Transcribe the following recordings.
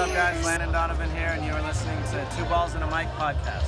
up, guys? Landon Donovan here, and you're listening to Two Balls and a Mic podcast.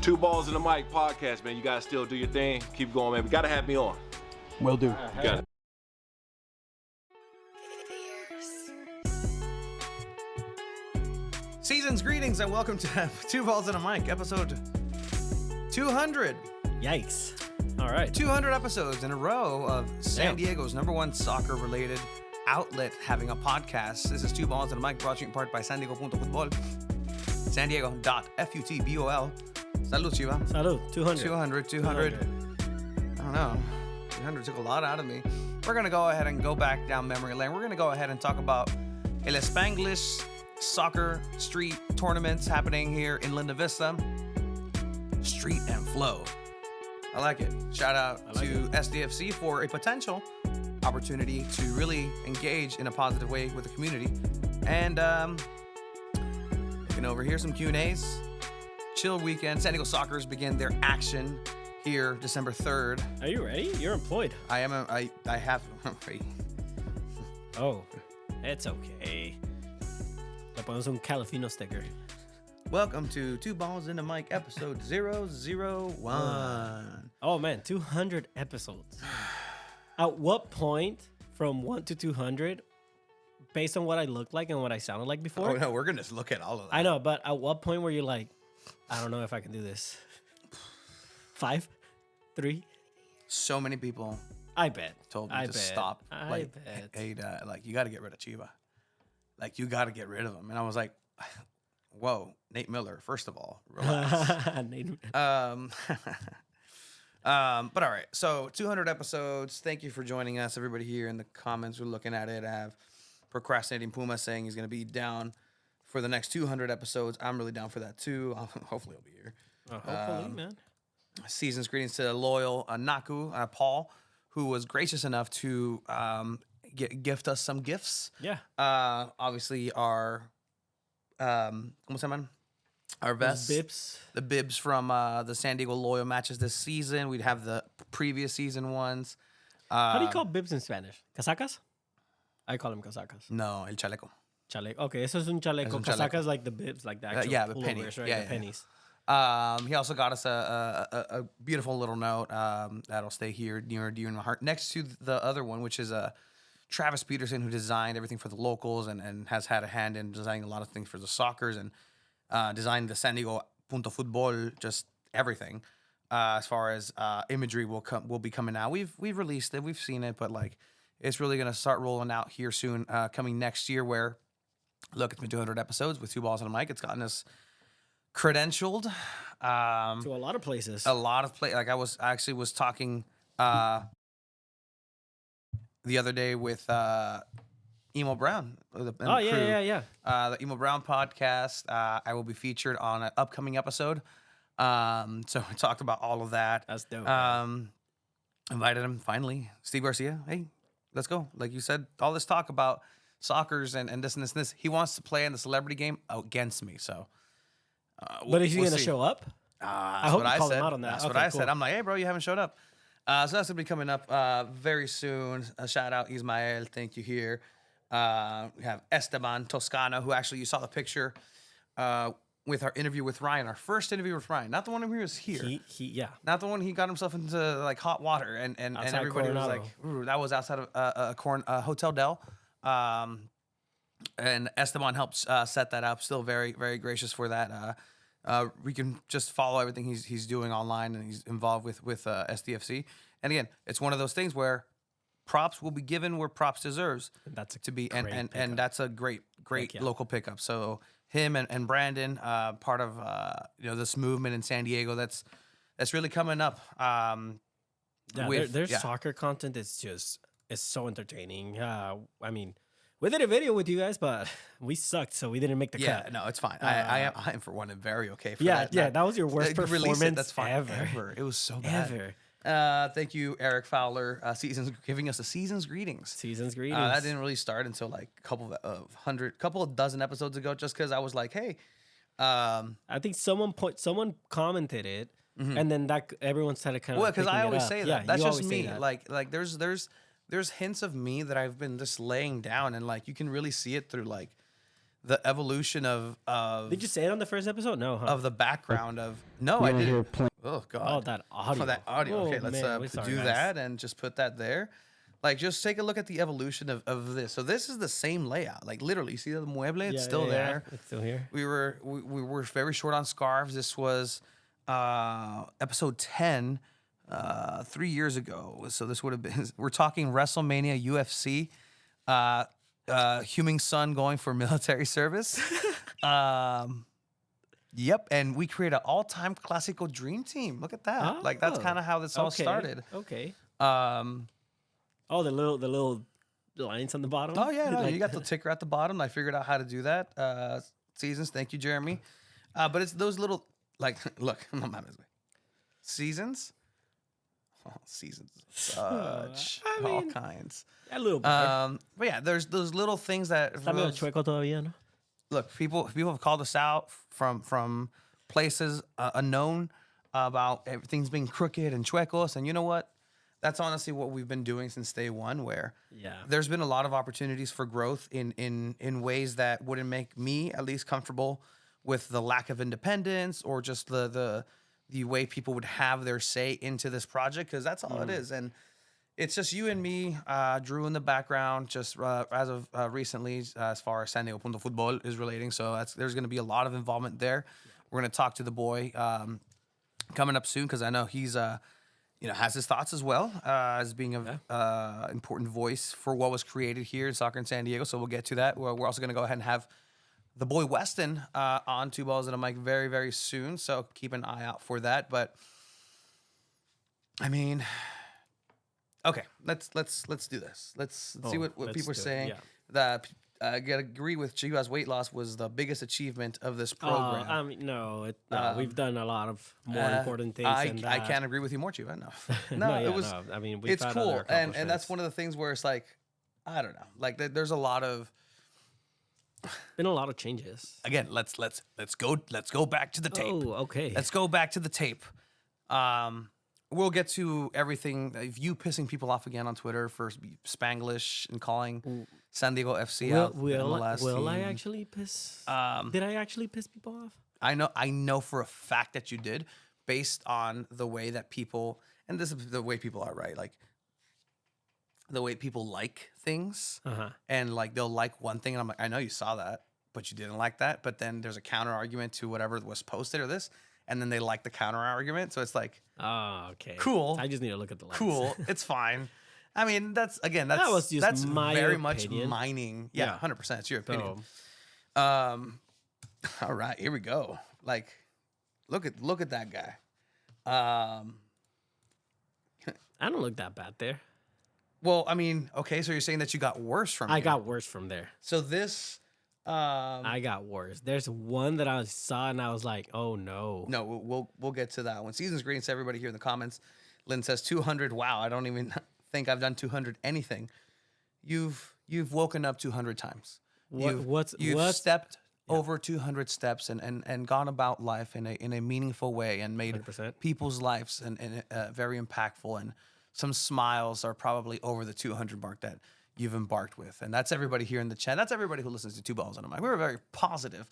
Two Balls in the Mic podcast, man. You guys still do your thing. Keep going, man. We gotta have me on. Will do. You got it. Season's greetings and welcome to Two Balls and a Mic, episode 200. Yikes. All right. 200 episodes in a row of San Damn. Diego's #1 soccer-related outlet having a podcast. This is Two Balls and a Mic, brought to you in part by San Diego.Futbol. San Diego.Futbol. Salud, Chiva. Salud. 200. 200. I don't know. 200 took a lot out of me. We're going to go ahead and go back down memory lane. We're going to go ahead and talk about El Spanglish soccer street tournaments happening here in Linda Vista. Street and flow. I like it. Shout out to SDFC for a potential opportunity to really engage in a positive way with the community. And looking over here, some Q&As. Chill weekend. San Diego Soccers begin their action here December 3rd. Are you ready? You're employed. I have. Oh, it's okay. Le ponemos un Califino sticker. Welcome to Two Balls in the Mic, episode 001. Oh, man. 200 episodes. At what point from 1 to 200, based on what I looked like and what I sounded like before? Oh, no, we're going to look at all of that. I know, but at what point were you like, I don't know if I can do this? 5? 3? So many people I bet. told me to stop. I bet. Hey, like, you got to get rid of Chiva. Like, you got to get rid of him. And I was like, whoa, Nate Miller, first of all, relax. But all right, so 200 episodes. Thank you for joining us, everybody here in the comments. We're looking at it. I have Procrastinating Puma saying he's going to be down for the next 200 episodes. I'm really down for that too. Hopefully he'll be here. Hopefully, man. Season's greetings to loyal Naku, Paul, who was gracious enough to gift us some gifts. Yeah. Obviously our, ¿cómo se llaman? Our vests. Bibs. The bibs from the San Diego Loyal matches this season. We'd have the previous season ones. How do you call bibs in Spanish? ¿Casacas? I call them casacas. No, el chaleco. Chaleco. Okay, eso es un chaleco. Es un Casacas chaleco. like the bibs, like the actual yeah, the pullovers, pennies. right? Yeah, the pennies. He also got us a beautiful little note that'll stay here near and dear in my heart. Next to the other one, which is Travis Peterson, who designed everything for the locals and has had a hand in designing a lot of things for the Soccers and designed the San Diego Futbol, just everything. As far as imagery will be coming out. We've released it, we've seen it, but like it's really gonna start rolling out here soon, coming next year. Where look, it's been 200 episodes with Two Balls and a Mic. It's gotten us credentialed To a lot of places. Like I actually was talking the other day with Emo Brown. The Emo Brown podcast. I will be featured on an upcoming episode. So we talked about all of that. That's dope. Invited him finally. Steve Garcia. Hey, let's go. Like you said, all this talk about soccer's and this and this and this. He wants to play in the celebrity game against me. So, But is he we'll going to see. show up? That's I hope what you I call said. him out on that. That's Okay, what I cool. said. I'm like, hey, bro, you haven't showed up. So that's going to be coming up very soon. A shout out, Ismael. Thank you here. We have Esteban Toscano, who actually you saw the picture with our interview with Ryan, our first interview with Ryan. Not the one where he was here. Yeah. Not the one he got himself into like hot water and Outside everybody was Coronado. like, ooh, that was outside of Hotel Del. And Esteban helped set that up. Still very, very gracious for that. We can just follow everything he's doing online, and he's involved with SDFC. And again, it's one of those things where props will be given where props deserves That's a to be, great and pickup. that's a great yeah. local pickup. So him and Brandon, part of this movement in San Diego that's really coming up. Yeah, their soccer content is so entertaining. I mean, we did a video with you guys, but we sucked, so we didn't make the Yeah, cut. no, it's fine. I am for one very okay for Yeah, that. that was your worst Release performance it, that's fine. ever. It was so bad. Ever. Thank you, Eric Fowler, giving us a season's greetings. Season's greetings. That didn't really start until like a couple of dozen episodes ago, just because I was like, hey, I think someone commented it, and then that everyone started kind of. well, because I always say that. Yeah, That's you just always say me. that. Like there's hints of me that I've been just laying down, and like you can really see it through like the evolution of Did you say it on the first episode? No, huh? of the background of no, I didn't. Oh god. Oh, that audio. Oh, that audio. Oh, Okay, let's man, we're sorry, do guys. that and just put that there. Like, just take a look at the evolution of this. So this is the same layout. Like, literally, you see the mueble? It's still there. It's still here. We were very short on scarves. This was episode 10 3 years ago. So this would have been. We're talking WrestleMania, UFC. Huming Sun going for military service. Yep, and we create an all-time classical dream team. Look at that. Like that's Oh, kind of how this all okay, started. Okay. Um, Oh, the little lines on the bottom. oh yeah, no, Like- you got the ticker at the bottom. I figured out how to do that. Seasons, thank you, Jeremy. But it's those little like look, I'm not mad at me. Seasons. Oh, seasons, such I all mean, kinds. a little bit. But yeah, there's those little things that Está medio chueco todavía, ¿no? look, people have called us out from places unknown about everything's being crooked and chuecos, and you know what? That's honestly what we've been doing since day one. Where Yeah. there's been a lot of opportunities for growth in ways that wouldn't make me at least comfortable with the lack of independence or just the way people would have their say into this project, because that's all it is. And it's just you and me, Drew in the background, just as of recently, as far as San Diego Punto Futbol is relating. So there's going to be a lot of involvement there. We're going to talk to the boy coming up soon, because I know he's has his thoughts as well, as being an important voice for what was created here in soccer in San Diego. So we'll get to that. We're also going to go ahead and have the boy Weston on Two Balls and a Mic very, very soon. So keep an eye out for that. But I mean, okay, let's do this. Let's see what let's people are do it, saying. yeah. That I gotta agree with Chivas. Weight loss was the biggest achievement of this program. I mean, no, we've done a lot of more important things I, than that. I can't agree with you more, Chiva. No, No, it yeah, was. no. I mean, we've It's had cool, other and that's accomplishments. one of the things where it's like, I don't know, like there's a lot of. Been a lot of changes. Again, let's go back to the tape. Oh, okay. Let's go back to the tape. We'll get to everything. If you pissing people off again on Twitter for Spanglish and calling San Diego FC out, the MLS will I team. actually piss? Did I actually piss people off? I know for a fact that you did, based on the way that people, and this is the way people are, right? Like the way people like things, and like they'll like one thing, and I'm like, I know you saw that, but you didn't like that. But then there's a counter argument to whatever was posted or this, and then they like the counter argument. So it's like, Oh, okay. Cool. I just need to look at the lines. cool, it's fine. I mean, that's was just that's my very opinion. much mining. Yeah, Yeah. 100%. It's your opinion. So, All right, here we go. Like, look at that guy. I don't look that bad there. Well, I mean, okay, so you're saying that you got worse from I here. got worse from there. So this I got worse. There's one that I saw and I was like, oh no. no, we'll get to that one. Season's greetings to everybody here in the comments. Lynn says 200. Wow, I don't even think I've done 200 anything. you've woken up 200 times. What's Stepped over 200 steps and gone about life in a meaningful way and made 100%. people's lives and very impactful, and some smiles are probably over the 200 mark that you've embarked with. And that's everybody here in the chat. That's everybody who listens to Two Balls on a Mic. We're a very positive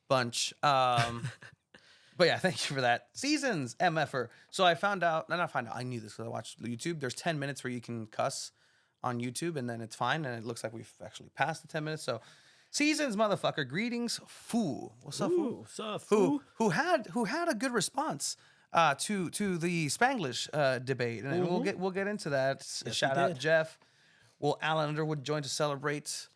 bunch. But yeah, thank you for that. Seasons, MFer. So I found out, I knew this because I watched YouTube. There's 10 minutes where you can cuss on YouTube, and then it's fine. And it looks like we've actually passed the 10 minutes. So Seasons, motherfucker. Greetings, Foo. What's up, Foo? What's up, Foo? Who had a good response to the Spanglish debate, and we'll get into that. Yes, Shout out Jeff. Will Alan Underwood join to celebrate?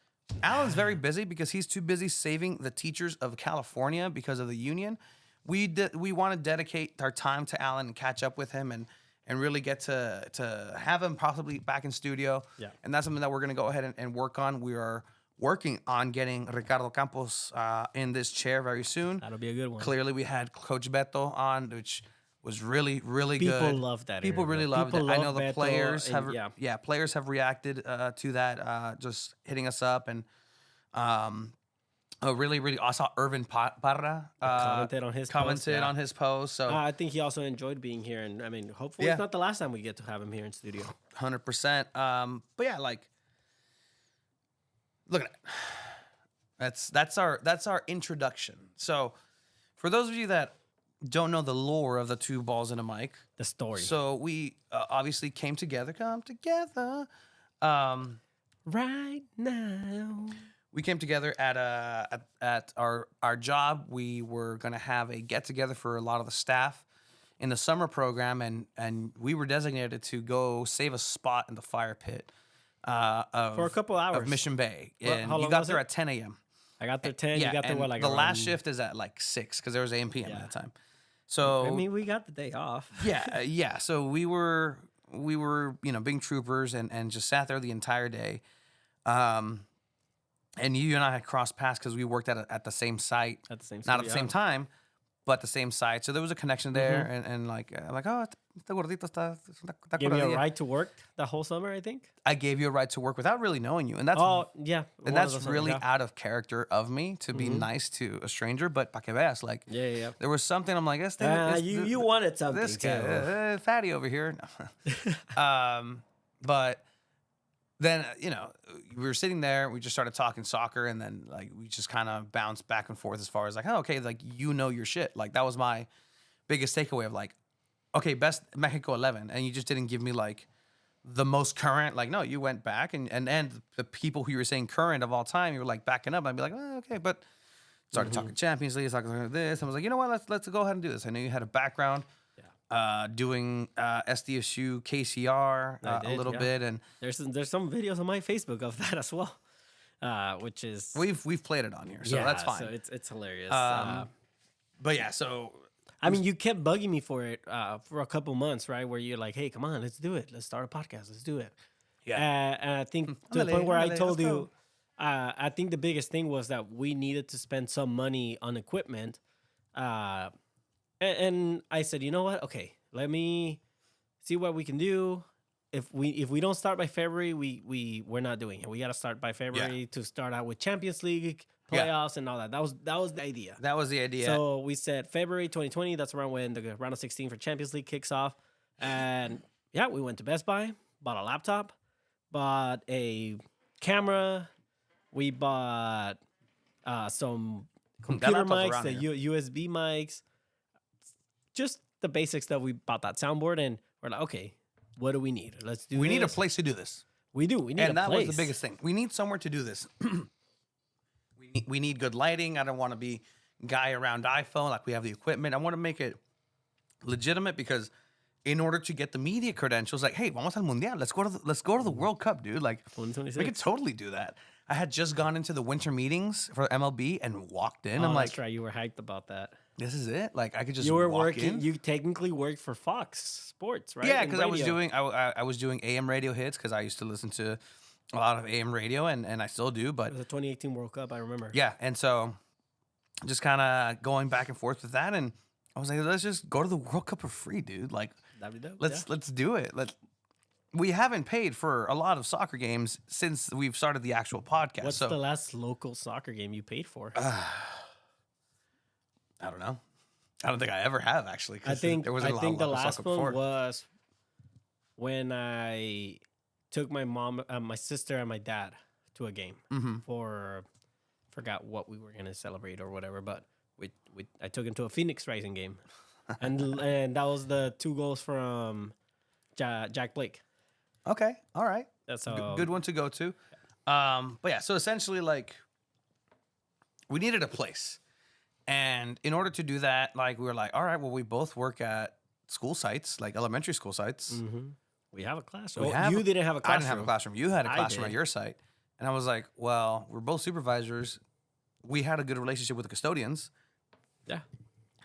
Alan's very busy because he's too busy saving the teachers of California because of the union. We want to dedicate our time to Alan and catch up with him and really get to have him possibly back in studio. Yeah. And that's something that we're going to go ahead and work on. We are working on getting Ricardo Campos in this chair very soon. That'll be a good one. Clearly, we had Coach Beto on, which was really, really good. People love that. People interview. really loved People it. I love know the Beto players and, have players have reacted to that, just hitting us up, and really I saw Irvin Parra commented on his post. So I think he also enjoyed being here, and I mean, hopefully it's not the last time we get to have him here in studio. 100%. But yeah, like, look at that. That's our introduction. So for those of you that don't know the lore of the Two Balls and a Mic, The story. So we obviously come together. Right now. We came together at our job. We were gonna have a get together for a lot of the staff in the summer program, and we were designated to go save a spot in the fire pit for a couple hours of Mission Bay. Well, And how you long got was there it? at 10 a.m. I got there 10. You got there and what, like the around, last shift is at like 6 because there was AM PM at that time. So I mean, we got the day off. yeah. So we were being troopers and just sat there the entire day. And you and I had crossed paths because we worked at the same site. At the same Not at the same time, but the same site. So there was a connection there. And like, oh, este gordito está Give me a curadilla. ride to work the whole summer, I think. I gave you a ride to work without really knowing you. And that's yeah. and that's really out of character of me to be nice to a stranger. But pa que veas, like, Yeah. there was something, I'm like, You wanted something, this guy, too. fatty over here. But then, we were sitting there, we just started talking soccer, and then like we just kind of bounced back and forth as far as like, oh, okay, like, your shit. Like, that was my biggest takeaway of like, okay, best Mexico 11, and you just didn't give me like the most current. Like, no, you went back and the people who you were saying current of all time, you were like backing up. I'd be like, oh, okay, but started talking Champions League, talking this, and I was like, you know what, let's go ahead and do this. I know you had a background. Doing SDSU KCR a little bit, and there's some videos on my Facebook of that as well, which is we've played it on here, so that's fine. So it's hilarious. But yeah, so I mean, you kept bugging me for it for a couple months, right? Where you're like, "Hey, come on, let's do it. Let's start a podcast. Let's do it." Yeah, and I think to the point where I told you, I think the biggest thing was that we needed to spend some money on equipment. And I said, you know what? Okay, let me see what we can do. If we don't start by February, we're not doing it. We got to start by February to start out with Champions League playoffs and all that. That was the idea. That was the idea. So we said February 2020. That's around when the round of 16 for Champions League kicks off. And yeah, we went to Best Buy, bought a laptop, bought a camera. We bought some computer mics, the USB mics. Just the basics that we bought that soundboard, and we're like, okay, what do we need? Let's do. We need a place to do this. We do. We need and a that place. was the biggest thing. We need somewhere to do this. we need good lighting. I don't want to be guy around iPhone. Like, we have the equipment. I want to make it legitimate because in order to get the media credentials, like, hey, vamos al mundial. Let's go to the World Cup, dude. Like, 2026. We could totally do that. I had just gone into the winter meetings for MLB and walked in. I'm like, that's right. You were hyped about that. This is it. Like, I could just you were walk working. in. You technically worked for Fox Sports, right? Yeah, because I was doing AM radio hits because I used to listen to a lot of AM radio and I still do. But it was the 2018 World Cup, I remember. Yeah, and so just kind of going back and forth with that, and I was like, let's just go to the World Cup for free, dude. Like, that'd be dope. Let's do it. we haven't paid for a lot of soccer games since we've started the actual podcast. What's so the last local soccer game you paid for? I don't know. I don't think I ever have actually. I think there wasn't I a lot think of the local last soccer one before. was when I took my mom, my sister, and my dad to a game for forgot what we were gonna celebrate or whatever. But I took him to a Phoenix Rising game, and that was the 2 goals from Jack Blake. Okay, all right. That's Good one to go to. But yeah, so essentially, like, we needed a place, and in order to do that, like, we were like, all right, well, we both work at school sites, like elementary school sites. We have a classroom. We Oh, have you a- didn't have a I classroom. didn't have a classroom. You had a I classroom at did. your site, and I was like, well, we're both supervisors. We had a good relationship with the custodians. Yeah.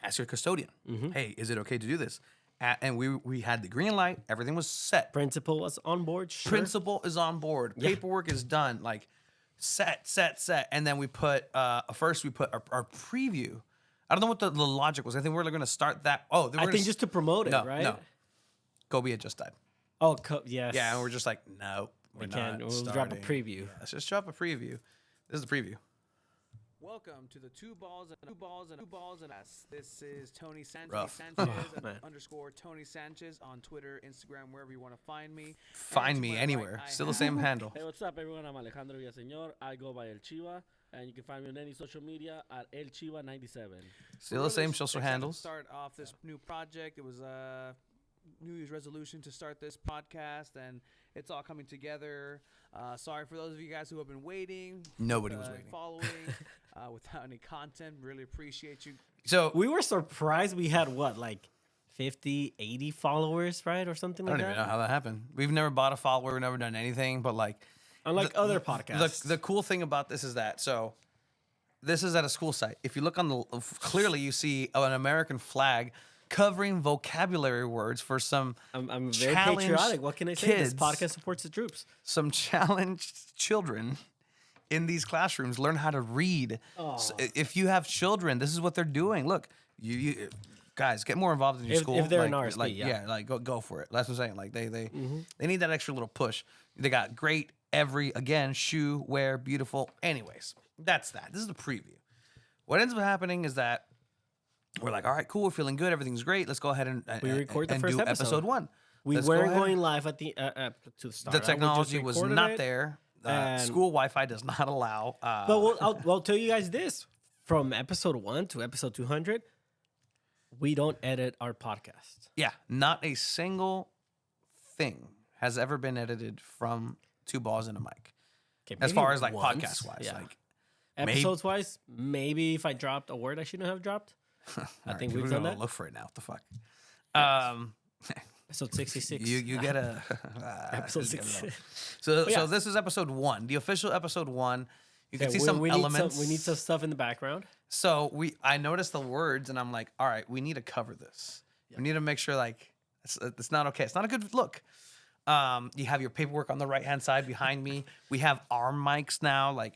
Ask your custodian, hey, is it okay to do this? And we had the green light. Everything was set. Principal was on board. Sure. Principal is on board. Yeah. Paperwork is done. Like set. And then we put first we put our preview. I don't know what the logic was. I think we were going to start that. Oh, I think just to promote it, no, right? no. Kobe had just died. Oh, yes. Yeah, and we're just like, no, we're We can't. not We'll drop a starting. preview. Yeah, let's just drop a preview. This is the preview. Welcome to the two balls and us. This is Tony Rough. Sanchez Man. underscore Tony Sanchez on Twitter, Instagram, wherever you want to find me. Find And to me my right, anywhere. I Still the have- same handle. Hey, what's up, everyone? I'm Alejandro Villaseñor. I go by El Chiva, and you can find me on any social media at El Chiva97. Still the Really same social excited handles. To start off this new project. It was a New Year's resolution to start this podcast, and it's all coming together. Sorry for those of you guys who have been waiting. Nobody was waiting. Following without any content. Really appreciate you. So We were surprised we had what, like 50, 80 followers, right? Or something I like don't even know that. how that happened. We've never bought a follower. We've never done anything. But like, Unlike other podcasts. The cool thing about this is that this is at a school site. If you look on the clearly, you see an American flag covering vocabulary words for some I'm very challenged patriotic. What can I say? kids. This podcast supports the troops. some challenged children in these classrooms learn how to read. So if you have children, this is what they're doing. Look, you guys get more involved in your If- school. if they're in like, RSP, like yeah. like go for it. That's what I'm saying. Like they need that extra little push. They got great shoe wear, beautiful. Anyways, that's that. This is the preview. What ends up happening is that we're like, all right, cool, we're feeling good, everything's great. Let's go ahead and We record the and first do episode. 1. We Let's go weren't ahead. going live at the to the start. The We just technology was recorded not it. there. and- School Wi-Fi does not allow. But I'll tell you guys this: from episode 1 to episode 200, we don't edit our podcast. yeah, not a single thing has ever been edited from Two Balls and a Mic. Okay, As maybe far as like once, podcast wise, yeah. like Episodes wise, maybe if I dropped a word I shouldn't have dropped. I think we've done that. Look for it now. What the fuck? Episode 66. You get a Episode just give it 66. up. So yeah. so this is episode 1, the official episode 1. You can Okay, see some we elements. we need some stuff in the background. So I noticed the words and I'm like, all right, we need to cover this. We need to make sure like it's not okay. It's not a good look. You have your paperwork on the right hand side behind me. We have arm mics now. Like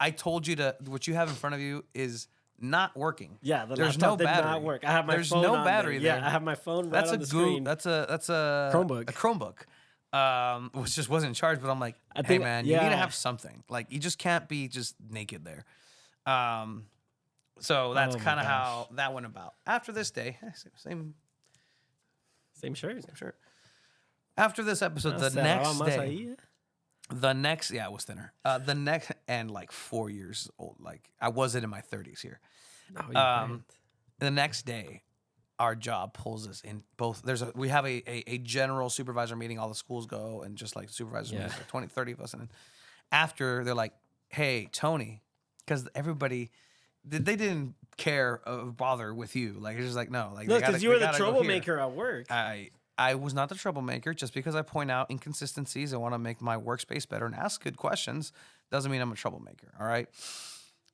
I told you what you have in front of you is not working. Yeah, the There's laptop no did battery. not work. I have my There's phone no on battery there. there. Yeah, I have my phone right That's on a the screen. That's a Chromebook. A Chromebook. Which just wasn't charged, but I'm like, I hey think- man, you need to yeah. have something. Like you just can't be just naked there. So that's Oh my kind of gosh. how that went about. After this day, same Same shirt. shirt. After this episode, the Cerraba next más day, ahí, eh? it was thinner. The next and like 4 years old. Like I wasn't in my 30s here. No, you weren't. The next day, our job pulls us in both. We have a general supervisor meeting. All the schools go and just like supervisors meetings, like 20, 30 of us. And then after they're like, hey, Tony, because everybody, they didn't care or bother with you. Like it's just like, no. Like No, they gotta- because you were they the gotta go here. troublemaker at work. I was not the troublemaker. Just because I point out inconsistencies and want to make my workspace better and ask good questions doesn't mean I'm a troublemaker. All right.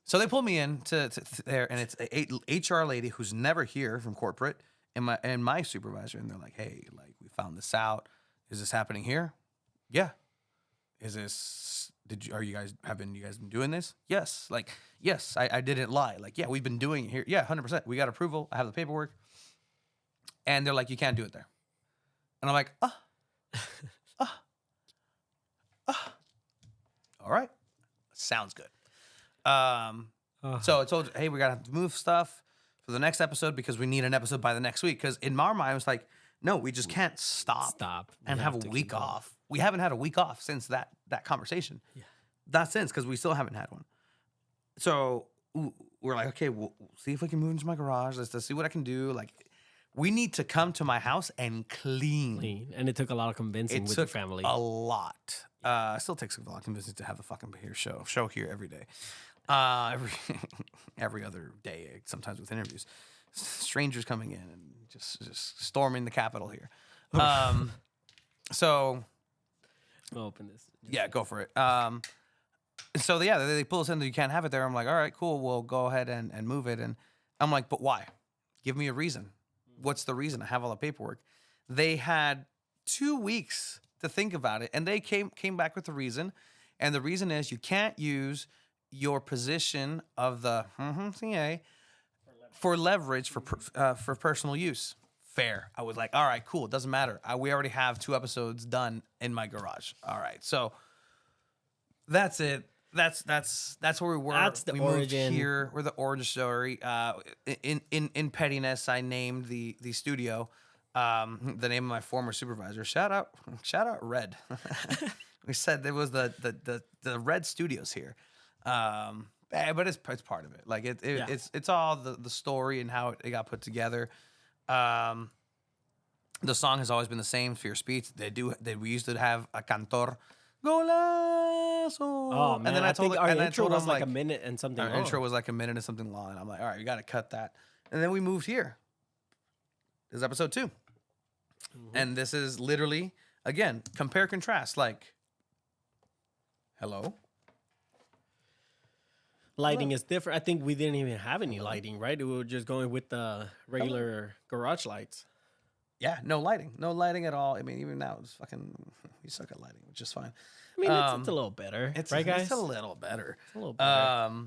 So they pulled me in to there, and it's a HR lady who's never here from corporate, and my supervisor, and they're like, "Hey, like we found this out. Is this happening here? Yeah. Is this? Are you guys been doing this? Yes. Like yes, I didn't lie. Like yeah, we've been doing it here. Yeah, 100%. We got approval. I have the paperwork. And they're like, you can't do it there. And I'm like, all right, sounds good. So I told you, hey, we got to move stuff for the next episode because we need an episode by the next week. Because in my mind, I was like, no, we just can't stop and We have have a to week keep going. off. We haven't had a week off since that conversation. Yeah. Not since, because we still haven't had one. So we're like, okay, we'll see if we can move into my garage. Let's see what I can do. Like, we need to come to my house and clean. And it took a lot of convincing It with your took family. a lot. It still takes a lot of convincing to have the fucking show here every day. Every other day, sometimes with interviews. Strangers coming in and just storming the Capitol here. So I'll open this. yeah, go for it. So yeah, they pull us in. You can't have it there. I'm like, all right, cool. We'll go ahead and move it. And I'm like, but why? Give me a reason. What's the reason? I have all the paperwork. They had 2 weeks to think about it, and they came back with the reason. And the reason is you can't use your position of the CA for leverage for personal use. Fair. I was like, all right, cool. It doesn't matter. We already have 2 episodes done in my garage. All right, so that's it. That's where we were. That's the we origin. Moved here. We're the origin story. In pettiness, I named the studio the name of my former supervisor. Shout out Red. We said there was the Red Studios here. But it's part of it. Like it's all the story and how it got put together. The song has always been the same. Fear Speech. We used to have a cantor. Golazo. Oh man, and then I told think our and I intro told was him, like a minute and something. Our long. intro was like a minute and something long. And I'm like, all right, you got to cut that. And then we moved here. This is episode 2. And this is literally, again, compare, contrast. Like, hello? Lighting is different. I think we didn't even have any lighting, right? We were just going with the regular garage lights. Yeah, no lighting. No lighting at all. I mean, even now, it's fucking, we suck at lighting, which is fine. I mean, it's a little better, right, guys? It's a little better. It's a little better.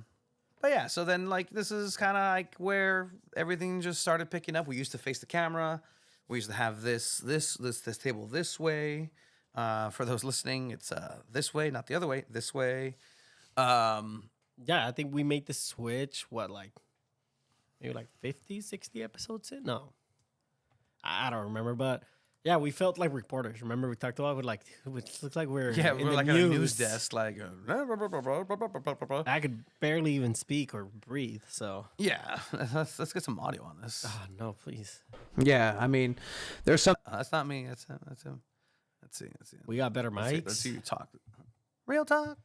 But yeah, so then like this is kind of like where everything just started picking up. We used to face the camera. We used to have this table this way. For those listening, it's this way, not the other way. This way. Yeah, I think we made the switch. What, like maybe like 50, 60 episodes in? No, I don't remember, but. Yeah, we felt like reporters. Remember, we talked about it like it looks like we're Yeah, in we're the like news. at a news desk, like. I could barely even speak or breathe. So Yeah, let's get some audio on this. no, please. Yeah, I mean, there's some. That's not me. That's him. That's him. Let's see. We got better mics. Let's see you talk. Real talk.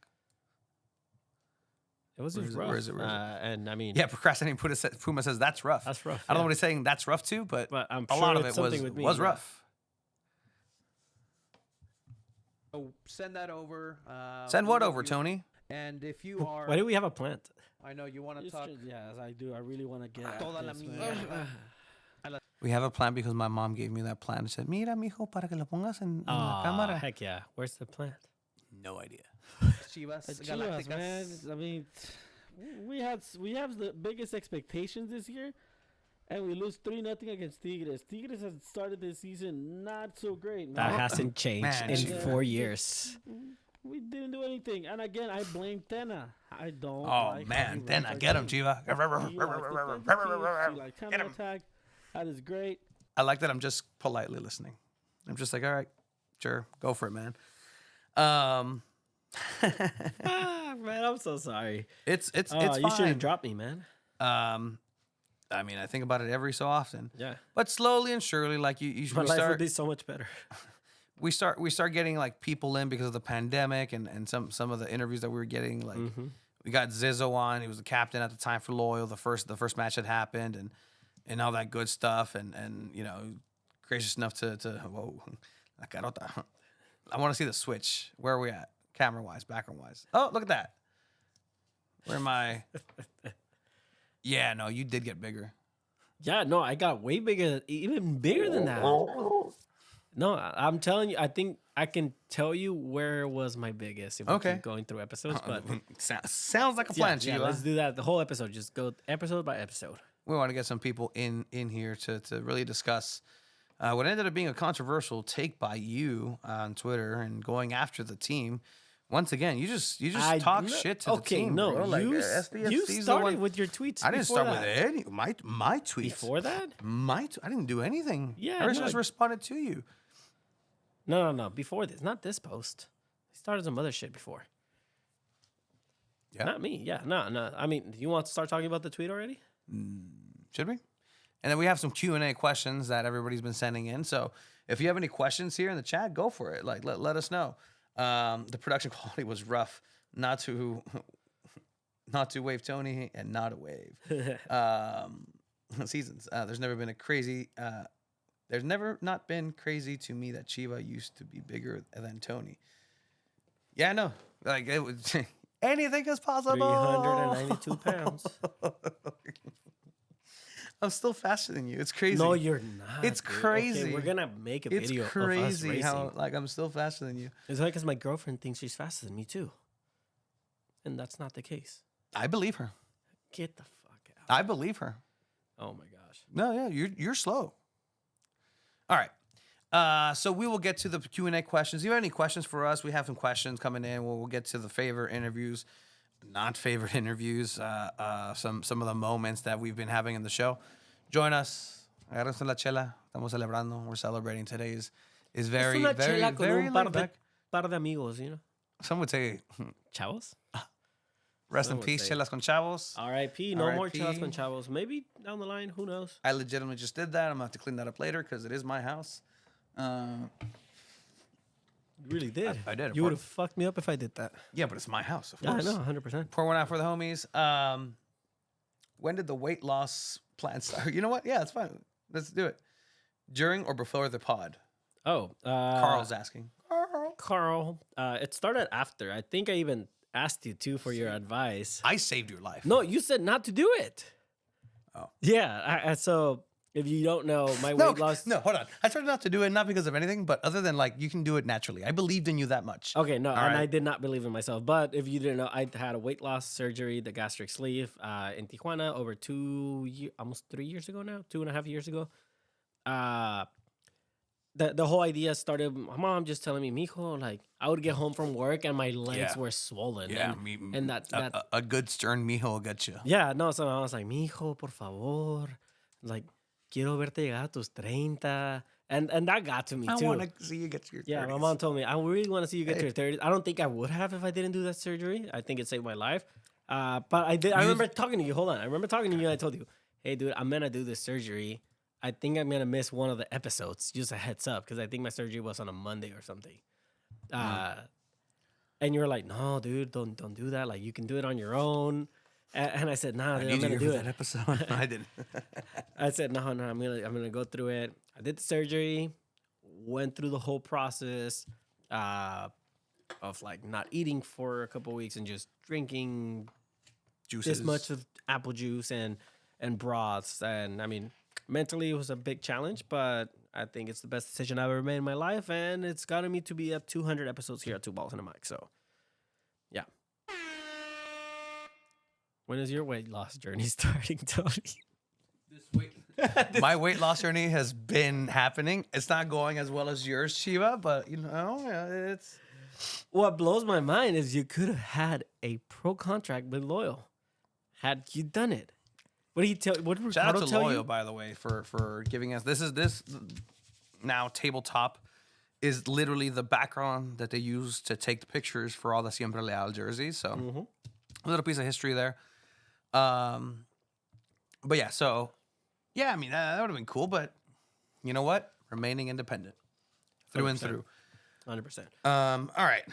It was Where just is it? rough. Where is it? And I mean, Yeah, procrastinating. Puma says that's rough. That's rough, I don't know yeah. what he's saying. That's rough too, but I'm a sure lot of it's it something with me, was yeah. rough. So send that over. Send what we'll over, review it. Tony? And if you are, why do we have a plant? I know you want to talk. Yes, I do. I really want to get Toda la this, mierda. man. We have a plan because my mom gave me that plan and said, "Mira, mijo, para que lo pongas en la cámara." Heck yeah. Where's the plant? No idea. Chivas, Chivas, Galácticas. man. I mean, we have the biggest expectations this year, and we lose 3-0 against Tigres. Tigres has started this season not so great, man. That hasn't changed Man, in Chivas. 4 years. We didn't do anything, and again, I blame Tena. I don't. Oh like how man, he then runs I our get him, team. Chiva. He likes defensive keys, he likes counter attack. That is great. I like that I'm just politely listening. I'm just like, all right, sure, go for it, man. Man, I'm so sorry. It's You should fine. have dropped me, man. I mean, I think about it every so often. Yeah. But slowly and surely, like you My we life would start be so much better. we start getting like people in because of the pandemic and some of the interviews that we were getting. Like we got Zizzo on. He was the captain at the time for Loyal. The first match had happened and all that good stuff. And you know, gracious enough to whoa, la carota. I want to see the switch. Where are we at? Camera wise, background wise. Oh, look at that. Where am I? Yeah, no, you did get bigger. Yeah, no, I got way bigger, even bigger than that. No, I'm telling you, I think I can tell you where was my biggest if we Okay. keep going through episodes. But Sounds like a plan, yeah, Sheila. let's do that. The whole episode, just go episode by episode. We want to get some people in here to really discuss what ended up being a controversial take by you on Twitter and going after the team Once again, you just talk no- shit to okay, the team. no, bro. Like, you SDFC 's the started one- with your tweets. I didn't before start with that. any my tweets. Before that? I didn't do anything. Yeah, I no, just responded to you. No. Before this, not this post. He started some other shit before. Yeah. Not me. Yeah, no. I mean, you want to start talking about the tweet already? Should we? And then we have some Q&A questions that everybody's been sending in. So if you have any questions here in the chat, go for it. Like, let us know. The production quality was rough. Not to wave Tony and not a wave. Seasons. There's never been a crazy. There's never not been crazy to me that Chiva used to be bigger than Tony. Yeah, no. Like it was, anything is possible. 392 pounds. I'm still faster than you. It's crazy. No, you're not. It's dude. crazy. Okay, we're gonna make a It's video of us crazy racing. how like I'm still faster than you. It's like because my girlfriend thinks she's faster than me too, and that's not the case. I believe her. Get the fuck out. I believe her. Oh my gosh. No, yeah, you're slow. All right. So we will get to the Q&A questions. If you have any questions for us, we have some questions coming in. We'll get to the favorite interviews, not favorite interviews, some of the moments that we've been having in the show. Join us. Agárrense la chela. Estamos celebrando. We're celebrating. Today is very, es una very, chela con very un laid back. par de amigos, you know. Some would say, Chavos? rest Some in would peace, say. chelas con chavos. R.I.P. No more R.I.P.. chavos con chavos. Maybe down the line, who knows? I legitimately just did that. I'm going to have to clean that up later because it is my house. You really did. I did, of You would have course. fucked me up if I did that. Yeah, but it's my house, of Yeah, I course. know, 100%. Pour one out for the homies. When did the weight loss plan start? You know what? Yeah, it's fine. Let's do it. During or before the pod? Oh, Carl's asking. Carl, it started after. I think I even asked you too for your advice. I saved your life. No, you said not to do it. Oh. Yeah. So if you don't know, my No, weight loss. no, hold on. I started not to do it, not because of anything, but other than like you can do it naturally. I believed in you that much. Okay, no, All and I right. did not believe in myself. But if you didn't know, I had a weight loss surgery, the gastric sleeve, in Tijuana over almost 3 years ago now, 2.5 years ago. The whole idea started. My mom just telling me, "Mijo, like I would get home from work and my legs Yeah. were swollen." Yeah, and that a good stern mijo will get you. yeah, no. So I was like, "Mijo, por favor, like quiero verte llegar a tus 30." And that got to me I too. want to see you get to your 30s. Yeah, my mom told me, I really want to see you get to your 30s. I don't think I would have if I didn't do that surgery. I think it saved my life. But I did. I remember talking to you. Hold on. I remember talking to you and I told you, hey, dude, I'm going to do this surgery. I think I'm going to miss one of the episodes. Just a heads up because I think my surgery was on a Monday or something. And you were like, no, dude, don't do that. Like, you can do it on your own. And I said, nah, dude, I'm going to do it. that episode. I didn't. I said, no, I'm gonna go through it. I did the surgery, went through the whole process of like not eating for a couple weeks and just drinking Juices. this much of apple juice and broths. And I mean, mentally it was a big challenge, but I think it's the best decision I've ever made in my life, and it's gotten me to be at 200 episodes here at Two Balls and a Mic. So, yeah. When is your weight loss journey starting, Tony? My weight loss journey has been happening. It's not going as well as yours, Shiva, but you know, it's What blows my mind is you could have had a pro contract with Loyal had you done it. What did he tell? What did shout Ricardo out to tell Loyal, you? by the way, for giving us this now tabletop is literally the background that they use to take the pictures for all the Siempre Leal jerseys. So a little piece of history there. But yeah, so yeah, I mean that would have been cool, but you know what? Remaining independent through and 100%. through. 100%. All right,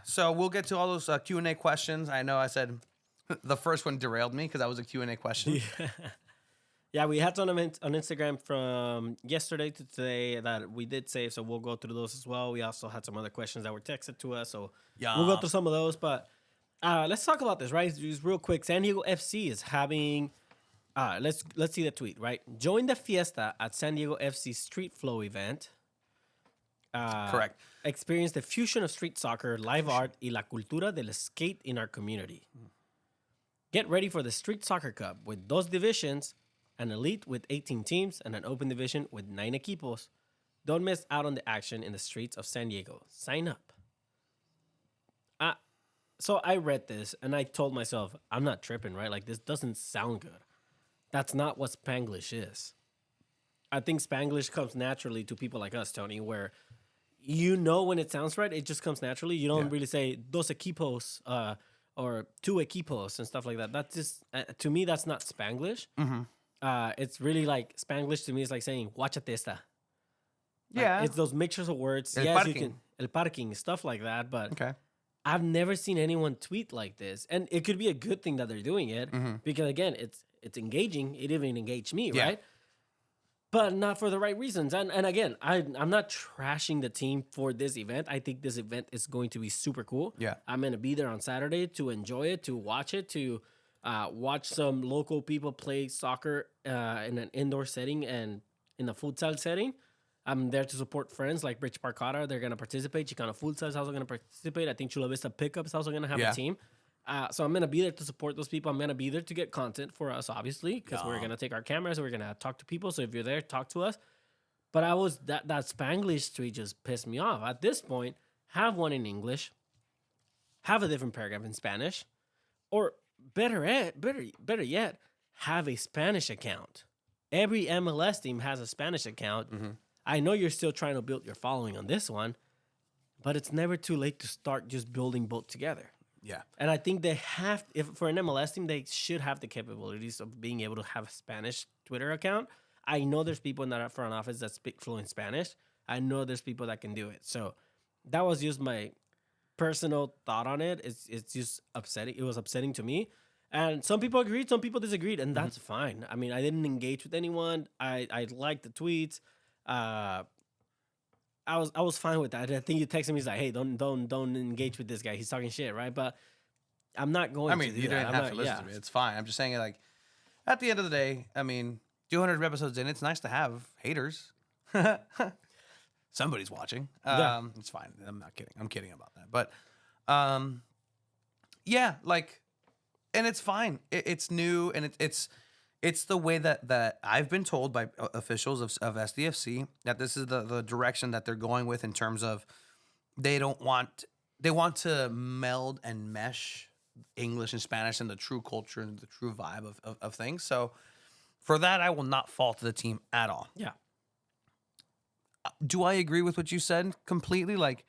so we'll get to all those Q&A questions. I know I said the first one derailed me because that was a Q&A question. Yeah, we had some on Instagram from yesterday to today that we did save, so we'll go through those as well. We also had some other questions that were texted to us, so we'll go through some of those. But let's talk about this, right? Just real quick. San Diego FC is having. Let's see the tweet, right? Join the fiesta at San Diego FC Street Flow event. Correct. Experience the fusion of street soccer, live art, y la cultura del skate in our community. Get ready for the Street Soccer Cup with dos divisions, an elite with 18 teams, and an open division with 9 equipos. Don't miss out on the action in the streets of San Diego. Sign up. So I read this and I told myself, I'm not tripping, right? Like this doesn't sound good. That's not what Spanglish is. I think Spanglish comes naturally to people like us, Tony, where when it sounds right, it just comes naturally. You don't really say dos equipos or two equipos and stuff like that. That's just to me, that's not Spanglish. It's really like Spanglish to me is like saying "Guachate esta." Like, it's those mixtures of words. El yes, parking. you can el parking stuff like that, but Okay. I've never seen anyone tweet like this, and it could be a good thing that they're doing it because again, it's engaging. It even engaged me, Yeah. right? But not for the right reasons. And again, I'm not trashing the team for this event. I think this event is going to be super cool. Yeah. I'm going to be there on Saturday to enjoy it, to watch it, to watch some local people play soccer in an indoor setting and in a futsal setting. I'm there to support friends like Rich Parcata. They're going to participate. Chicano Futsal is also going to participate. I think Chula Vista Pickup is also going to have a team. So I'm going to be there to support those people. I'm going to be there to get content for us, obviously, because we're going to take our cameras. We're going to talk to people. So if you're there, talk to us. But that Spanglish tweet just pissed me off. At this point, have one in English, have a different paragraph in Spanish, or better yet, have a Spanish account. Every MLS team has a Spanish account. I know you're still trying to build your following on this one, but it's never too late to start just building both together. Yeah. And I think they have, if for an MLS team, they should have the capabilities of being able to have a Spanish Twitter account. I know there's people in that front office that speak fluent Spanish. I know there's people that can do it. So that was just my personal thought on it. It's just upsetting. It was upsetting to me. And some people agreed, some people disagreed, and that's fine. I mean, I didn't engage with anyone. I liked the tweets. I was fine with that. I think you texted me. He's like, "Hey, don't engage with this guy. He's talking shit, right?" But I'm not going. I mean, to do you that. didn't I'm have not- to listen yeah. to me. It's fine. I'm just saying, like, at the end of the day, I mean, 200 episodes in, it's nice to have haters. Somebody's watching. Yeah. It's fine. I'm not kidding. I'm kidding about that. But, yeah, like, and it's fine. It's new, and it's the way that I've been told by officials of SDFC that this is the direction that they're going with in terms of they want to meld and mesh English and Spanish and the true culture and the true vibe of things. So for that, I will not fault the team at all. Yeah. Do I agree with what you said completely? Like,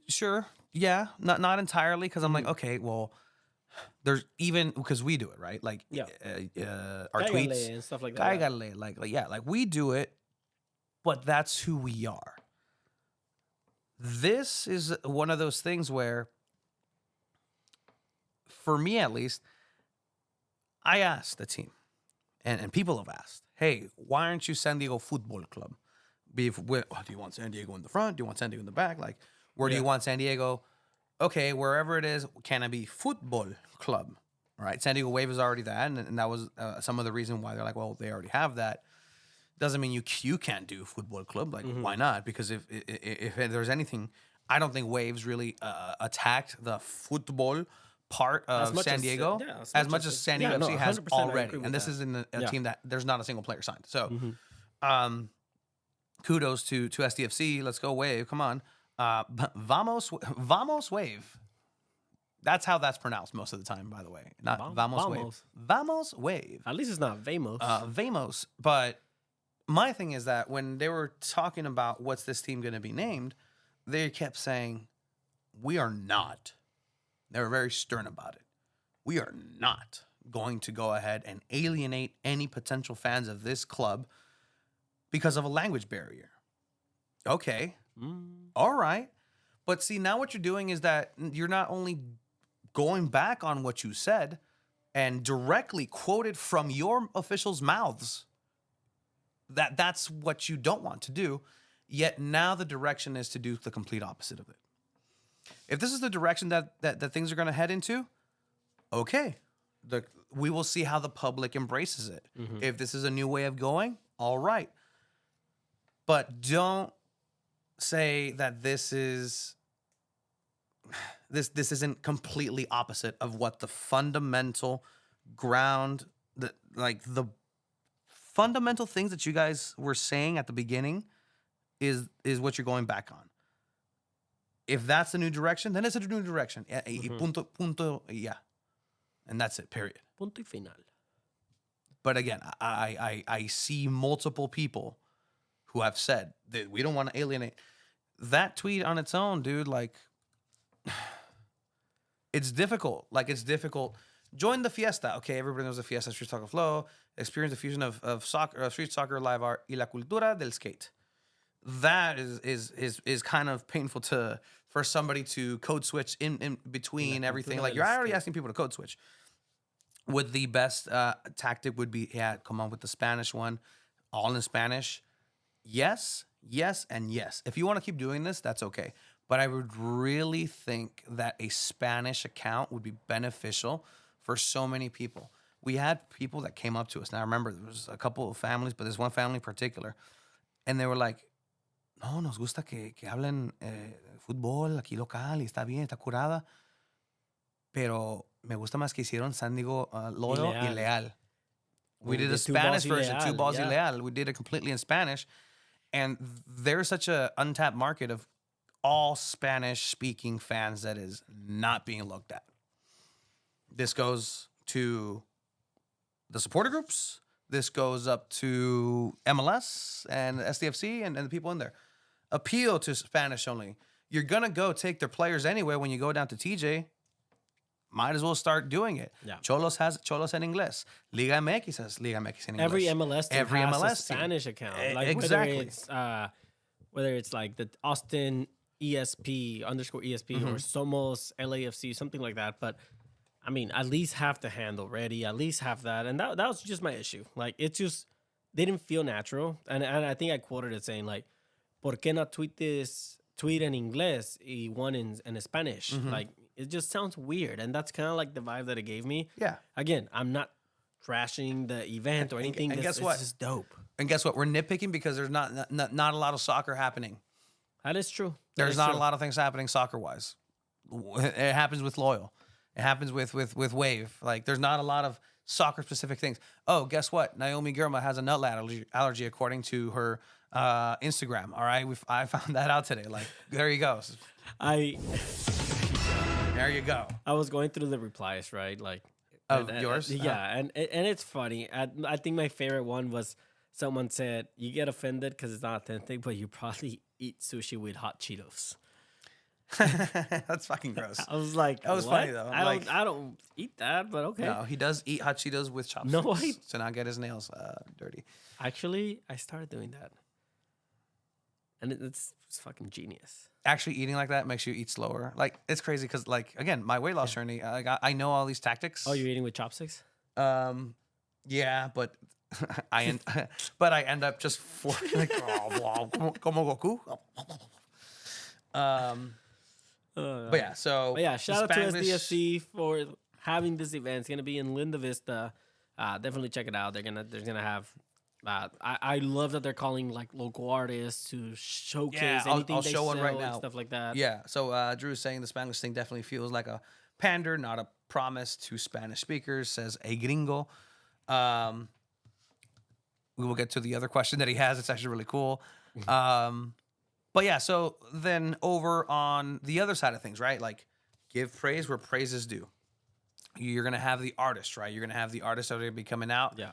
sure, yeah, not entirely, because I'm like, okay, well, there's even because we do it right, like, Yeah. our Cáigale tweets, and stuff like that. cáigale, like yeah, like we do it, but that's who we are. This is one of those things where, for me at least, I asked the team, and people have asked, hey, why aren't you San Diego Football Club? Do you want San Diego in the front? Do you want San Diego in the back? Like, where do you want San Diego? Okay, wherever it is, can it be Football Club? All right, San Diego Wave is already that, and that was some of the reason why they're like, well, they already have that. Doesn't mean you can't do Football Club. Like, why not? Because if there's anything, I don't think Waves really attacked the football part of much San as- Diego yeah, as much as San Diego yeah, no, FC has 100% I already. agree with And this that. is in a Yeah. team that there's not a single player signed. So, kudos to SDFC. Let's go Wave. Come on. Vamos Wave. That's how that's pronounced most of the time, by the way. Not Vamos Wave. Vamos. Vamos Wave. At least it's not Vamos. Vamos. But my thing is that when they were talking about what's this team going to be named, they kept saying, we are not. They were very stern about it. We are not going to go ahead and alienate any potential fans of this club because of a language barrier. Okay. All right. But see, now what you're doing is that you're not only going back on what you said and directly quoted from your officials' mouths, that's what you don't want to do, yet now the direction is to do the complete opposite of it. If this is the direction that things are going to head into, okay, we will see how the public embraces it. If this is a new way of going, all right. But don't say that this isn't completely opposite of what the fundamental ground, the fundamental things that you guys were saying at the beginning is what you're going back on. if that's the new direction, then it's a new direction. Y punto, yeah. And that's it, period. Punto y final. But again, I see multiple people who have said that we don't want to alienate. That tweet on its own, dude, like, it's difficult. Like, it's difficult. Join the fiesta. Okay, everybody knows the fiesta, street soccer flow. Experience the fusion of soccer, street soccer, live art, y la cultura del skate. That is kind of painful for somebody to code switch in between everything. Like, you're already asking people to code switch. Would the best tactic would be, come on with the Spanish one, all in Spanish. Yes, and yes. If you want to keep doing this, that's okay. But I would really think that a Spanish account would be beneficial for so many people. We had people that came up to us. Now, I remember there was a couple of families, but there's one family in particular. And they were like, no, nos gusta que hablen fútbol aquí local y está bien, está curada. Pero me gusta más que hicieron San Diego Loyal y Leal. We did a Spanish version, Two Balls y Leal. We did it completely in Spanish. And there's such a untapped market of all Spanish-speaking fans that is not being looked at. This goes to the supporter groups. This goes up to MLS and SDFC and the people in there. Appeal to Spanish only. You're going to go take their players anyway when you go down to TJ. Might as well start doing it. Yeah. Cholos has Cholos en inglés. Liga MX has Liga MX in English. Every MLS team has a team. Spanish account. Like Exactly. Whether it's like the Austin ESP _ or Somos LAFC, something like that. But I mean, at least have the handle ready, at least have that. And that was just my issue. Like, it's just, they didn't feel natural. And I think I quoted it saying, like, ¿por qué no tweet en inglés y one in Spanish? Like, it just sounds weird. And that's kind of like the vibe that it gave me. Yeah. Again, I'm not trashing the event or anything. And guess what? It's just dope. And guess what? We're nitpicking because there's not a lot of soccer happening. That is true. There's not a lot of things happening soccer-wise. It happens with Loyal. It happens with Wave. Like, there's not a lot of soccer-specific things. Oh, guess what? Naomi Girma has a nut allergy according to her Instagram. All right? I found that out today. Like, there you go. There you go. I was going through the replies, right? Like, of yours? Yeah, and it's funny. I think my favorite one was someone said, you get offended because it's not authentic, but you probably eat sushi with hot Cheetos. That's fucking gross. I was like, that was what? funny though. I don't eat that, but okay. No, he does eat hot Cheetos with chopsticks. No, to not get his nails dirty. Actually, I started doing that, and it's fucking genius. Actually, eating like that makes you eat slower. Like, it's crazy because, like, again, my weight loss journey. I know all these tactics. Oh, you're eating with chopsticks? Yeah, but I end up just like como Goku. But yeah, so but yeah, shout out to SDFC for having this event. It's gonna be in Linda Vista. Definitely check it out. They're gonna have. I love that they're calling like local artists to showcase anything I'll they show one sell right and now. stuff like that. Yeah, so Drew is saying the Spanglish thing definitely feels like a pander, not a promise to Spanish speakers. Says a gringo. We will get to the other question that he has. It's actually really cool. But yeah, so then over on the other side of things, right? Like, give praise where praise is due. You're going to have the artist, right? You're going to have the artists that are going to be coming out. Yeah.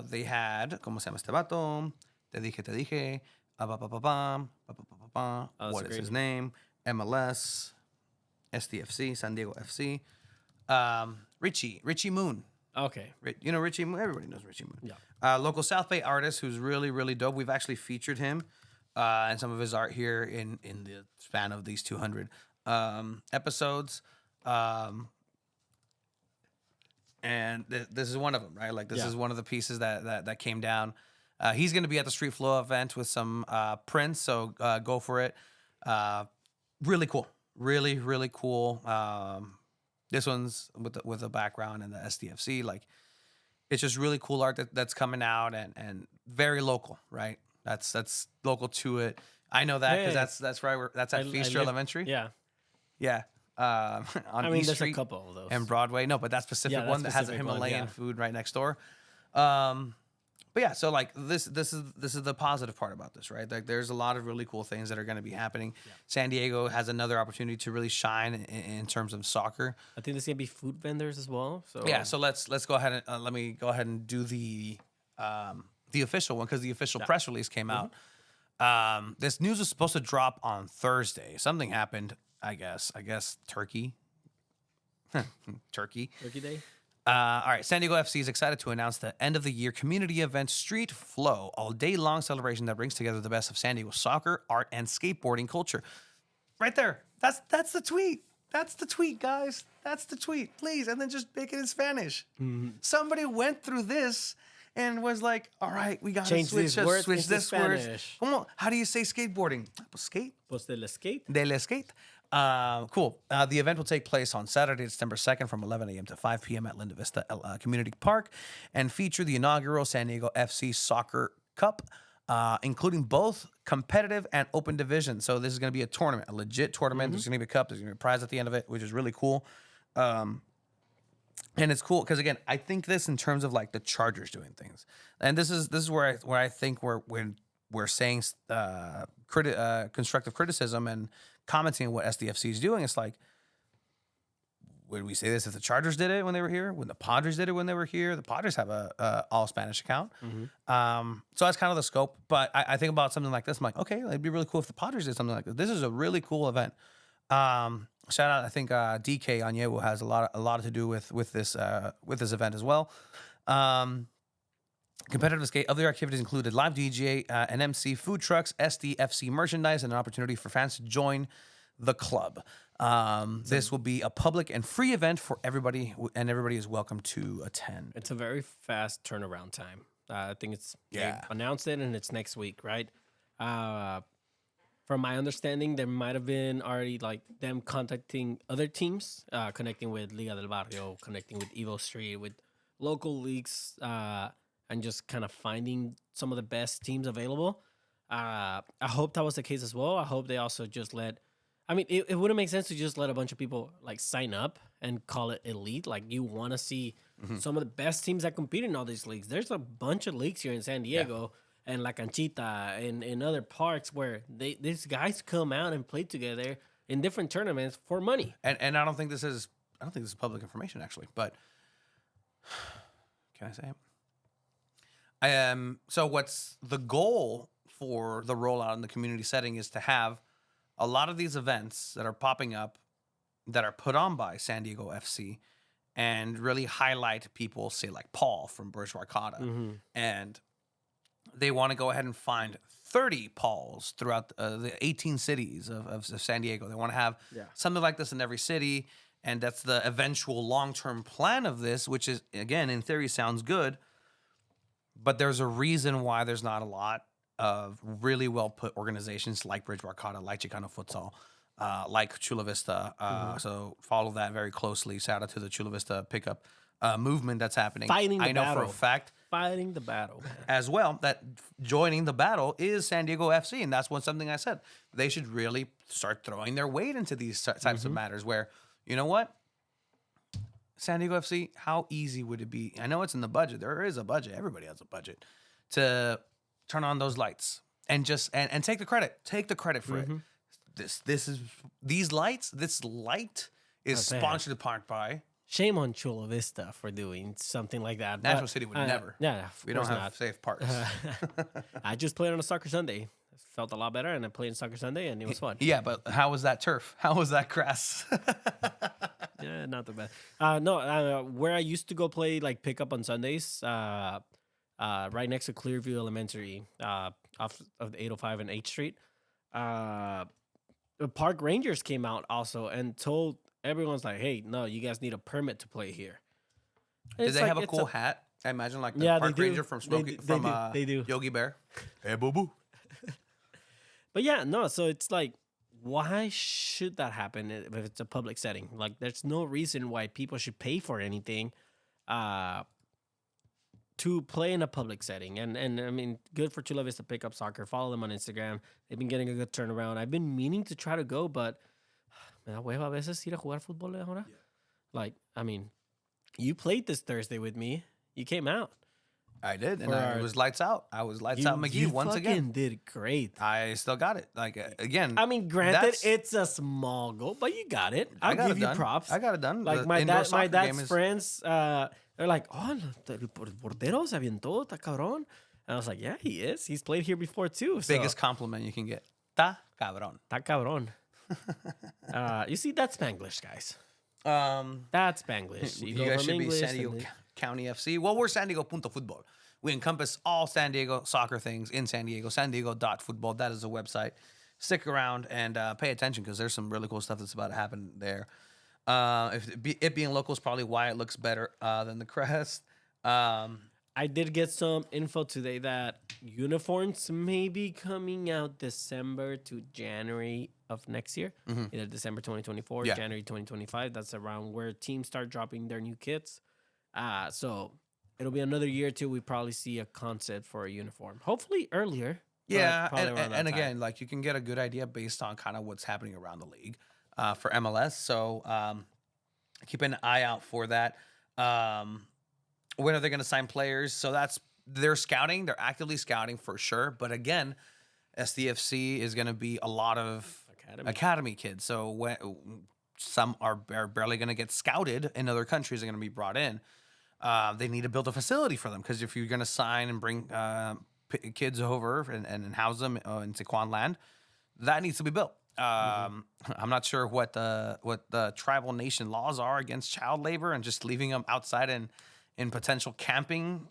They had, ¿cómo se llama este vato? Te dije. What is his name? MLS, SDFC, San Diego FC. Richie Moon. Okay. You know Richie Moon? Everybody knows Richie Moon. Yeah. Local South Bay artist who's really, really dope. We've actually featured him and some of his art here in the span of these 200 episodes. And this is one of them, right? Like, this is one of the pieces that came down. He's going to be at the Street Flow event with some prints, so go for it. Really cool. Really, really cool. This one's with a background in the SDFC. Like, it's just really cool art that's coming out and very local, right? That's local to it. I know that because that's right. That's at Feaster Elementary. Yeah. Yeah. On East there's Street a couple of those. and Broadway. No, but that specific one that has a specific one, Himalayan yeah. food right next door. But yeah, so like this is the positive part about this, right? Like there's a lot of really cool things that are going to be happening. San Diego has another opportunity to really shine in terms of soccer. I think there's gonna be food vendors as well. So Yeah, so let's go ahead and let me go ahead and do the official one, because the official press release came out. This news was supposed to drop on Thursday. Something happened, I guess. Turkey. Turkey Day. All right, San Diego FC is excited to announce the end of the year community event Street Flow, all day long celebration that brings together the best of San Diego soccer, art, and skateboarding culture. Right there. That's the tweet. That's the tweet, guys. That's the tweet. Please, and then just make it in Spanish. Somebody went through this and was like, "All right, we got to Change switch these words switch into this word. Spanish. Come on, how do you say skateboarding? Skate? Pues del skate. Del skate. Cool. The event will take place on Saturday, December 2nd from 11 a.m. to 5 p.m. at Linda Vista Community Park and feature the inaugural San Diego FC Soccer Cup, including both competitive and open divisions. So this is going to be a tournament, a legit tournament. There's going to be a cup. There's going to be a prize at the end of it, which is really cool. And it's cool because, again, I think this in terms of like the Chargers doing things. And this is where I think we're saying constructive criticism and commenting on what SDFC is doing. It's like, would we say this if the Chargers did it when they were here? When the Padres did it when they were here? The Padres have a all Spanish account. So that's kind of the scope. But I think about something like this. I'm like, okay, it'd be really cool if the Padres did something like this. This is a really cool event. Shout out, I think DK Añevo has a lot to do with this event as well. Competitive skate. Other activities included live DJ, an MC, food trucks, SDFC merchandise, and an opportunity for fans to join the club. This will be a public and free event for everybody, and everybody is welcome to attend. It's a very fast turnaround time. I think they Yeah. announced it, and it's next week, right? From my understanding, there might have been already like them contacting other teams, connecting with Liga del Barrio, connecting with Evo Street, with local leagues, and just kind of finding some of the best teams available. I hope that was the case as well. I hope they also just it wouldn't make sense to just let a bunch of people like sign up and call it elite. Like you want to see some of the best teams that compete in all these leagues. There's a bunch of leagues here in San Diego and La Canchita and in other parks where these guys come out and play together in different tournaments for money. And I don't think this is public information actually, but can I say it? So what's the goal for the rollout in the community setting is to have a lot of these events that are popping up that are put on by San Diego FC and really highlight people, say like Paul from Bourgeois Cotta. And they want to go ahead and find 30 Pauls throughout the 18 cities of San Diego. They want to have something like this in every city. And that's the eventual long-term plan of this, which is, again, in theory sounds good. But there's a reason why there's not a lot of really well-put organizations like Bridgewater Cotta, like Chicano Futsal, like Chula Vista. So follow that very closely. Shout out to the Chula Vista pickup movement that's happening. I know for a fact. Fighting the battle. As well, that joining the battle is San Diego FC. And that's something I said. They should really start throwing their weight into these types of matters where, you know what? San Diego FC, how easy would it be? I know it's in the budget. There is a budget. Everybody has a budget to turn on those lights and just and take the credit. Take the credit for it. This light is sponsored by Shame on Chula Vista for doing something like that. National City would never. Yeah, we don't have safe parks. I just played on a soccer Sunday. Felt a lot better, and I played on soccer Sunday, and it was fun. Yeah, but how was that turf? How was that grass? Yeah, not the best. Where I used to go play like pickup on Sundays, right next to Clearview Elementary, off of the 805 and 8th Street. The park rangers came out also and told everyone's like, "Hey, no, you guys need a permit to play here." Did they have a cool hat? I imagine like the park ranger from they do. Yogi Bear. Hey, boo boo. But yeah, no. So it's like, why should that happen if it's a public setting? Like, there's no reason why people should pay for anything to play in a public setting. And I mean, good for Chula Vista Pickup Soccer. Follow them on Instagram. They've been getting a good turnaround. I've been meaning to try to go, but me da hueva a veces ir a jugar fútbol ahora. Like, I mean, you played this Thursday with me. You came out. I did, and For it our- was lights out. I was lights out McGee once fucking again. did great. I still got it. Like again. I mean, granted, that's- it's a small goal, but you got it. I'll got give it you done. props. I got it done. Like The my indoor soccer game dad's is- friends, they're like, "Oh, el portero se avientó, está cabrón." And I was like, "Yeah, he is. He's played here before too." So, biggest compliment you can get. Ta cabrón. está cabrón. You see, that's Spanglish, guys. Um, That's Spanglish. you go guys from should be English San Diego and then- County FC. Well, we're San Diego Punto Football. We encompass all San Diego soccer things in San Diego. San Diego.football. That is the website. Stick around and pay attention because there's some really cool stuff that's about to happen there. It being local is probably why it looks better than the crest. I did get some info today that uniforms may be coming out December to January of next year, either December 2024, Yeah. January 2025. That's around where teams start dropping their new kits. So it'll be another year till we probably see a concept for a uniform. Hopefully earlier. but Yeah, probably and, around and, that and time. again, like you can get a good idea based on kind of what's happening around the league for MLS. So keep an eye out for that. When are they going to sign players? So they're scouting. They're actively scouting for sure. But again, SDFC is going to be a lot of academy kids. So when some are barely going to get scouted in other countries, are going to be brought in. They need to build a facility for them because if you're going to sign and bring kids over and house them in Tequan land, that needs to be built. I'm not sure what the tribal nation laws are against child labor and just leaving them outside in potential camping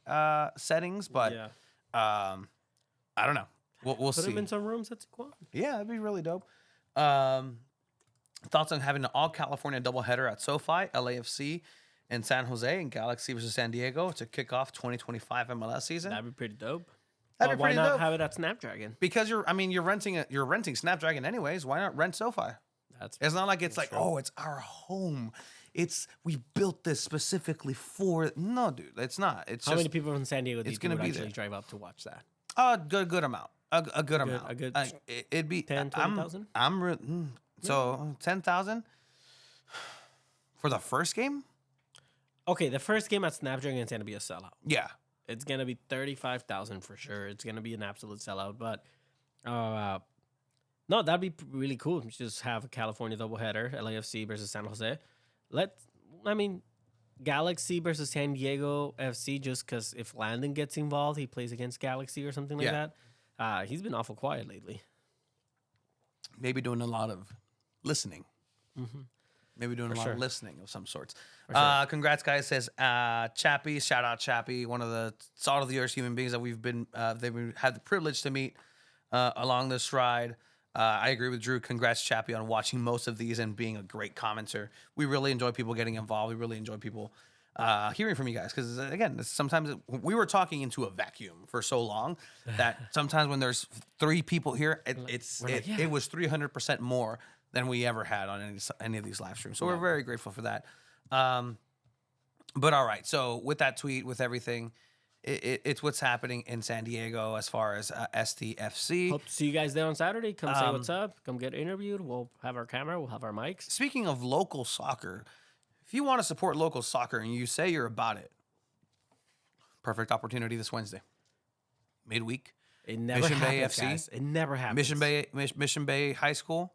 settings, but Yeah. I don't know. We'll Put see. them in some rooms at Sequan. Yeah, that'd be really dope. Thoughts on having an all California doubleheader at SoFi, LAFC, and San Jose, and Galaxy versus San Diego to kick off 2025 MLS season? That'd be pretty dope. That'd be Why pretty not dope. have it at Snapdragon? Because you're renting Snapdragon anyways. Why not rent SoFi? That's It's not like it's like, oh, it's our home. We built this specifically for. No, dude, it's not. It's how just many people from San Diego do you it's think gonna would be actually there. drive up to watch that? a good amount. A good amount. a good It'd be 10, 20,000? So 10,000 for the first game. Okay, the first game at Snapdragon is going to be a sellout. Yeah, It's going to be 35,000 for sure. It's going to be an absolute sellout. But no, that'd be really cool. Just have a California doubleheader, LAFC versus San Jose. Galaxy versus San Diego FC, just because if Landon gets involved, he plays against Galaxy or something like Yeah. that. He's been awful quiet lately. maybe doing a lot of listening. Maybe doing a lot sure. of listening of some sorts. sure. Congrats, guys. Says Chappie. Shout out Chappie, one of the salt of the earth human beings that we've had the privilege to meet along this ride. I agree with Drew. Congrats, Chappie, on watching most of these and being a great commenter. We really enjoy people getting involved. We really enjoy people hearing from you guys because, again, sometimes we were talking into a vacuum for so long that sometimes when there's 3 people here, it was 300% more than we ever had on any of these live streams. So we're very grateful for that. But all right, so with that tweet, with everything, it's what's happening in San Diego as far as STFC. Hope to see you guys there on Saturday. Come say what's up. Come get interviewed. We'll have our camera. We'll have our mics. Speaking of local soccer, if you want to support local soccer and you say you're about it, perfect opportunity this Wednesday. Midweek. It never Mission Bay happens, FC. guys. It never happens. Mission Bay High School,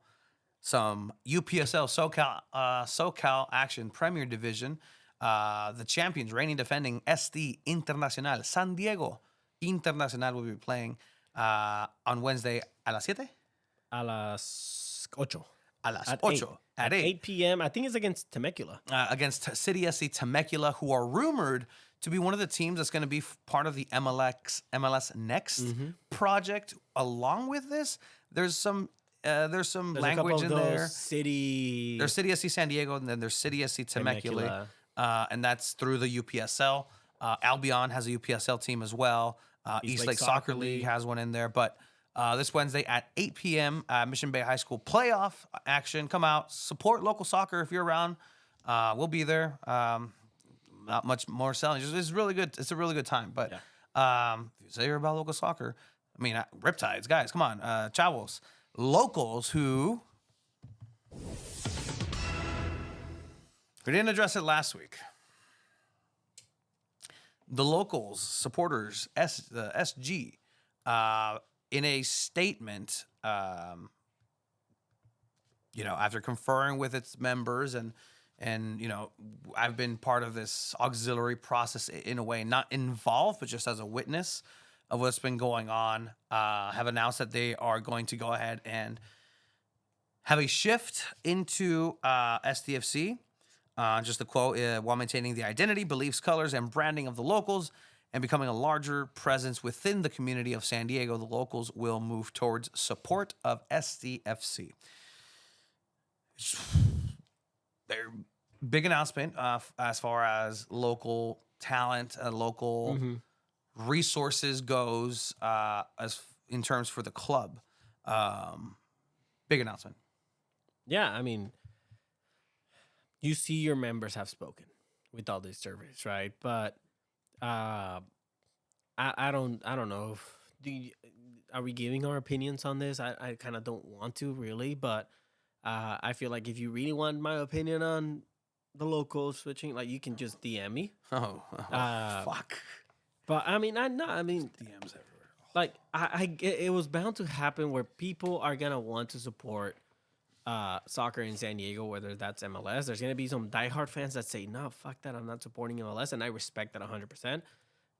some UPSL SoCal Action Premier Division, the champions, reigning defending SD Internacional San Diego Internacional will be playing on Wednesday a las 7? A las 8. A las At 8. 8. At 8. 8 p.m. I think it's against Temecula. Against City SC Temecula, who are rumored to be one of the teams that's going to be part of the MLS Next project. Along with this, there's some There's language a in couple of there. those city. There's City SC San Diego, and then there's City SC Temecula, Temecula. and that's through the UPSL. Albion has a UPSL team as well. East Lake Soccer League has one in there. But this Wednesday at 8 p.m., Mission Bay High School playoff action. Come out, support local soccer if you're around. We'll be there. Not much more selling. It's really good. It's a really good time. But if you say you're about local soccer, I mean, Riptides, guys, come on. Chavos. Locals who... We didn't address it last week. the locals, supporters, the SG, in a statement, after conferring with its members and I've been part of this auxiliary process in a way, not involved, but just as a witness of what's been going on, have announced that they are going to go ahead and have a shift into SDFC. Just a quote, while maintaining the identity, beliefs, colors, and branding of the locals and becoming a larger presence within the community of San Diego, the locals will move towards support of SDFC. They're big announcement as far as local talent, local resources goes, as in terms for the club. Big announcement. Yeah, I mean, you see your members have spoken with all these surveys, right? But I don't know if are we giving our opinions on this? I kind of don't want to really, but I feel like if you really want my opinion on the locals switching, like you can just DM me. Fuck. But I mean, DMs everywhere. like it was bound to happen where people are gonna want to support soccer in San Diego, whether that's MLS. There's gonna be some diehard fans that say, "No, fuck that, I'm not supporting MLS," and I respect that 100%.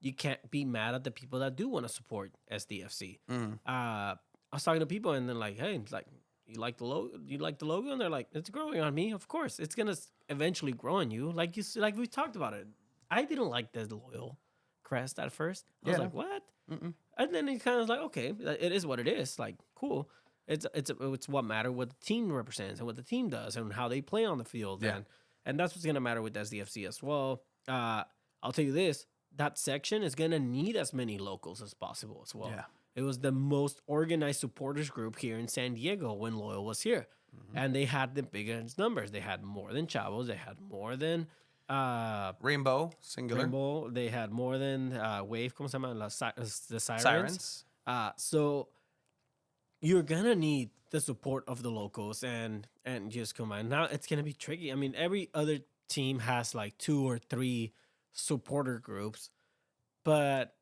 You can't be mad at the people that do want to support SDFC. I was talking to people, and they're like, "Hey, it's like you like the logo? You like the logo?" And they're like, "It's growing on me. Of course, it's gonna eventually grow on you." Like like we talked about it. I didn't like the loyal crest at first. I was like, "What?" And then it kind of like, okay, it is what it is. Like, cool. It's what matter what the team represents and what the team does and how they play on the field. Yeah. And that's what's gonna matter with SDFC as well. I'll tell you this: that section is gonna need as many locals as possible as well. Yeah. It was the most organized supporters group here in San Diego when Loyal was here, and they had the biggest numbers. They had more than Chavos. They had more than Rainbow, singular. Rainbow. They had more than Wave. ¿Cómo se llama? The Sirens. So you're gonna need the support of the locals and just combine. Now it's gonna be tricky. I mean, every other team has like 2 or 3 supporter groups, but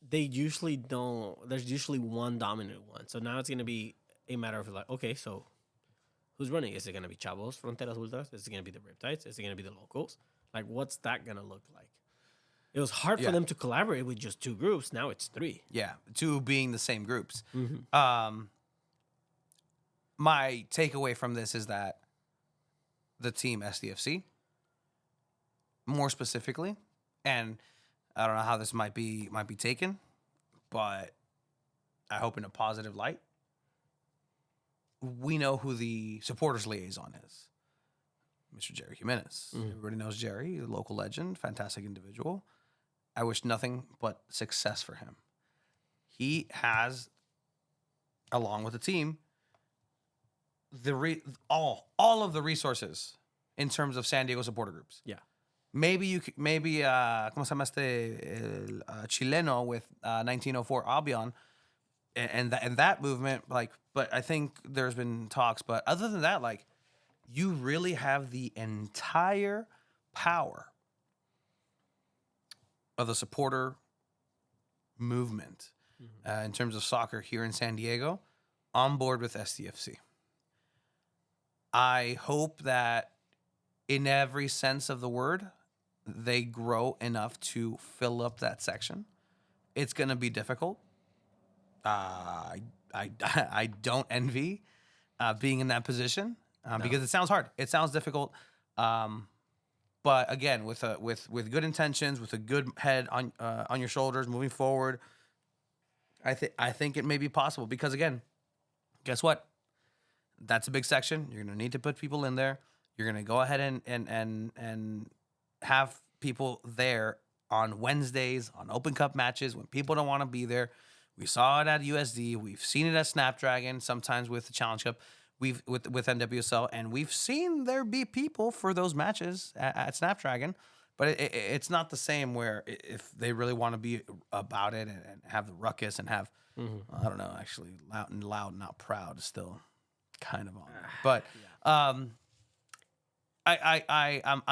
they usually don't. There's usually one dominant one. So now it's gonna be a matter of like, okay, so who's running? Is it gonna be Chavos, Fronteras Ultras? Is it gonna be the Riptides? Is it gonna be the locals? Like, what's that gonna look like? It was hard for them to collaborate with just 2 groups. Now it's 3. Yeah, 2 being the same groups. My takeaway from this is that the team SDFC, more specifically, and I don't know how this might be taken, but I hope in a positive light. We know who the supporters liaison is. Mr. Jerry Jimenez. Everybody knows Jerry, a local legend, fantastic individual. I wish nothing but success for him. He has, along with the team, all of the resources in terms of San Diego supporter groups. Yeah. Maybe ¿cómo se llama este chileno with 1904 Albion and that movement, like, but I think there's been talks, but other than that, like, you really have the entire power of the supporter movement in terms of soccer here in San Diego on board with SDFC. I hope that in every sense of the word, they grow enough to fill up that section. It's going to be difficult. I don't envy being in that position because it sounds hard. It sounds difficult. But again, with good intentions, with a good head on your shoulders, moving forward, I think it may be possible. Because again, guess what? That's a big section. You're gonna need to put people in there. You're gonna go ahead and have people there on Wednesdays, on Open Cup matches when people don't want to be there. We saw it at USD. We've seen it at Snapdragon. Sometimes with the Challenge Cup. With NWSL, and we've seen there be people for those matches at Snapdragon, but it's not the same where if they really want to be about it and have the ruckus and have, I don't know, actually loud, not proud is still kind of on there. But I'm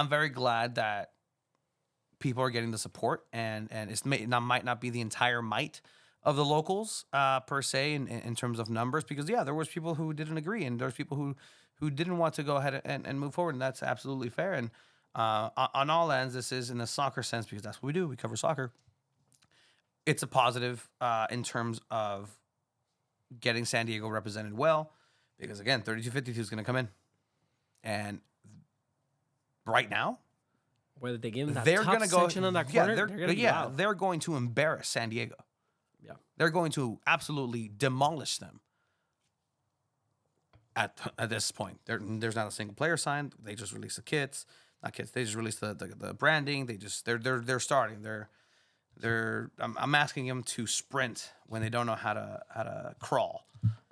very glad that people are getting the support, and might not be the entire might of the locals per se in terms of numbers, because there was people who didn't agree, and there's people who didn't want to go ahead and move forward, and that's absolutely fair. And on all ends, this is in the soccer sense, because that's what we do. We cover soccer. It's a positive in terms of getting San Diego represented well, because again, 3252 is going to come in, and right now, Whether they give them that they're top going to go section on that corner, they're going to embarrass San Diego. Yeah. They're going to absolutely demolish them. At this point, there's not a single player signed. They just released the kits, not kits. They just released the branding. They're starting. I'm asking them to sprint when they don't know how to crawl.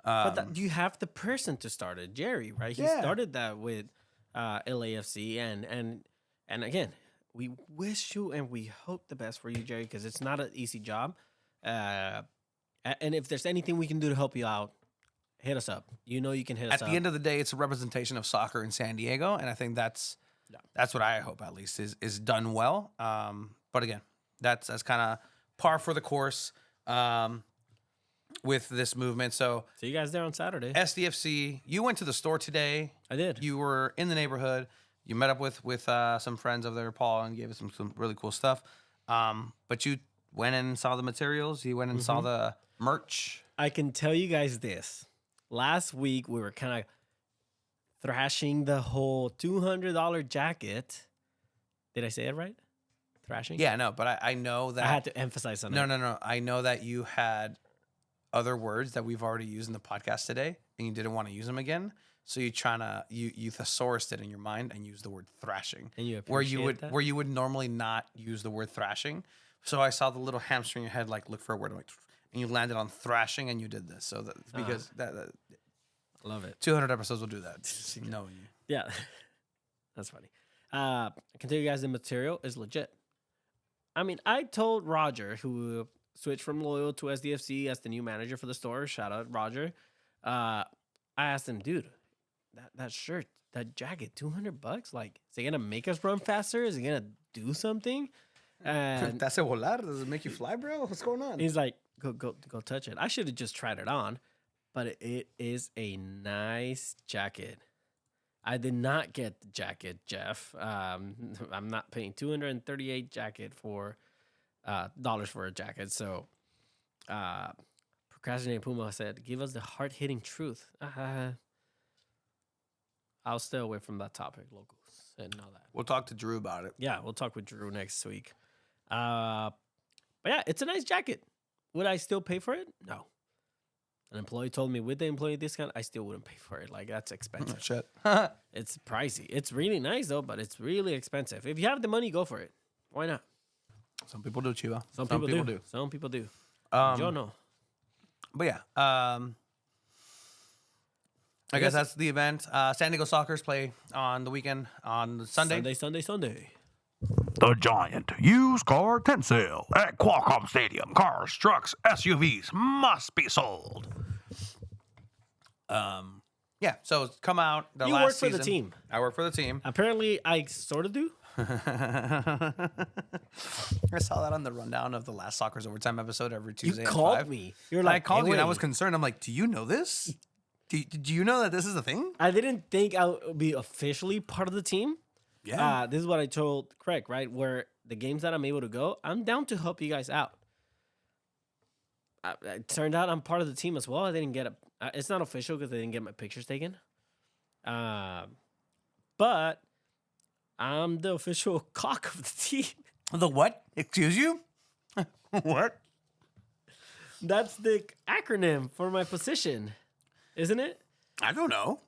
But you have the person to start it, Jerry, right? He started that with LAFC, and again, we wish you and we hope the best for you, Jerry, because it's not an easy job. And if there's anything we can do to help you out, hit us up. You know you can hit us up. At the end of the day, it's a representation of soccer in San Diego, and I think that's what I hope at least is done well. But again, that's kind of par for the course with this movement. So see you guys there on Saturday. SDFC, you went to the store today. I did. You were in the neighborhood. You met up with some friends of there, Paul, and gave us some really cool stuff. But you went and saw the materials. You went and saw the merch. I can tell you guys this. Last week, we were kind of thrashing the whole $200 jacket. Did I say it right? Thrashing? Yeah, no, but I know that. I had to emphasize on that. No. I know that you had other words that we've already used in the podcast today, and you didn't want to use them again. So you thesaurused it in your mind and used the word thrashing. And you where you appreciate that? where you would normally not use the word thrashing. So I saw the little hamster in your head, like look for a word, like, and you landed on thrashing, and you did this. So because that I love it. 200 episodes will do that. Just knowing you. Yeah, that's funny. I can tell you guys the material is legit. I mean, I told Roger, who switched from Loyal to SDFC as the new manager for the store. Shout out, Roger. I asked him, dude, that shirt, that jacket, $200? Like, is it gonna make us run faster? Is it gonna do something? And That's a volar. Does it make you fly, bro? What's going on? he's like, go touch it. I should have just tried it on, but it is a nice jacket. I did not get the jacket, Jeff. I'm not paying $238 for dollars for a jacket. So, Procrastinating Puma said, "Give us the hard-hitting truth." I'll stay away from that topic, locals, and all that. We'll talk to Drew about it. Yeah, we'll talk with Drew next week. But yeah, it's a nice jacket. Would I still pay for it? No. An employee told me with the employee discount, I still wouldn't pay for it. Like, that's expensive. Shit. It's pricey. It's really nice, though, but it's really expensive. If you have the money, go for it. Why not? Some people do, Chiva. Some people do. Some people do. Yo no. But yeah, I guess that's the event. San Diego Sockers play on the weekend on Sunday. Sunday. The giant used car tent sale at Qualcomm Stadium. Cars, trucks, SUVs must be sold. Yeah, so come out. You work for the team. I work for the team. Apparently, I sort of do. I saw that on the rundown of the last Soccer's Overtime episode every Tuesday. You at called 5. me. You're And I like, called hey, you and I wait. was concerned. I'm like, do you know this? Do you know that this is a thing? I didn't think I would be officially part of the team. Yeah. This is what I told Craig, right? Where the games that I'm able to go, I'm down to help you guys out. It turned out I'm part of the team as well. I didn't get it's not official because I didn't get my pictures taken. But I'm the official cock of the team. The what? Excuse you? What? That's the acronym for my position, isn't it? I don't know.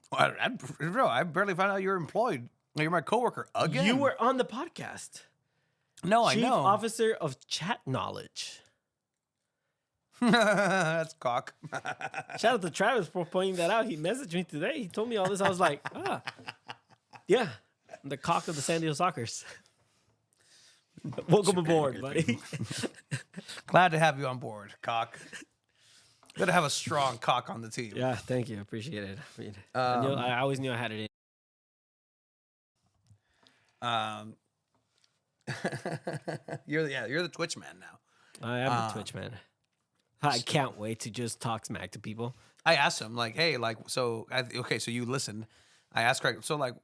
Bro, I barely found out you're employed. You're my coworker again. You were on the podcast. No, I Chief know. Officer of Chat Knowledge. That's cock. Shout out to Travis for pointing that out. He messaged me today. He told me all this. I was like, yeah, I'm the cock of the San Diego Sockers. Welcome aboard, buddy. Glad to have you on board, cock. Good to have a strong cock on the team. Yeah, thank you. Appreciate it. I mean, I always knew I had it in. You're the Twitch man now. I am the Twitch man. I can't wait to just talk smack to people. I asked him like, hey, like, so so you listened. I asked Craig, so like,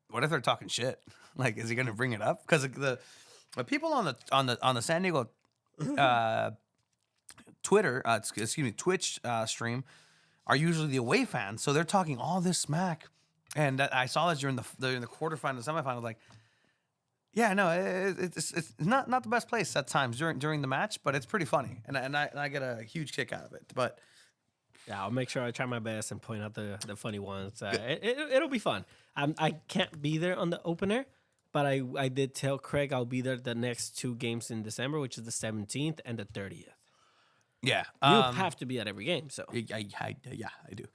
what if they're talking shit? Like, is he gonna bring it up? Because the people on the San Diego Twitter, Twitch stream are usually the away fans, so they're talking all this smack. And I saw this during the quarterfinal, semifinal. Like, yeah, no, it's not the best place at times during the match, but it's pretty funny, and I get a huge kick out of it. But yeah, I'll make sure I try my best and point out the funny ones. It'll be fun. I can't be there on the opener, but I did tell Craig I'll be there the next 2 games in December, which is the 17th and the 30th. yeah, You have to be at every game, so. I do.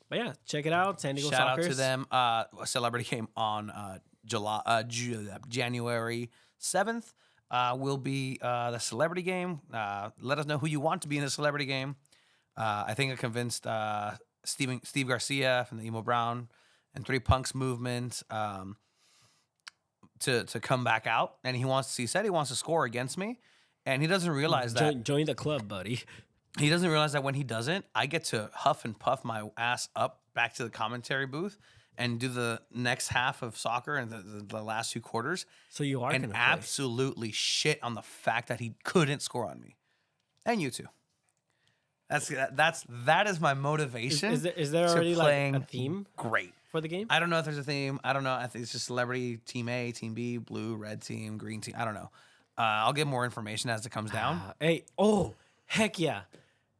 But yeah, check it out. San Diego Shout out Soccers. to them. A celebrity game on January 7th will be the celebrity game. Let us know who you want to be in the celebrity game. I think I convinced Steve Garcia from the Emo Brown and 3 Punks movement to come back out, and he said he wants to score against me, and he doesn't realize that. Join the club, buddy. He doesn't realize that when he doesn't, I get to huff and puff my ass up back to the commentary booth and do the next half of soccer and the last 2 quarters. So you are and gonna play. absolutely shit on the fact that he couldn't score on me, and you too. That is my motivation. Is there to already like playing a theme great for the game? I don't know if there's a theme. I don't know. I think it's just celebrity team A, team B, blue, red team, green team. I don't know. I'll get more information as it comes down. Heck yeah.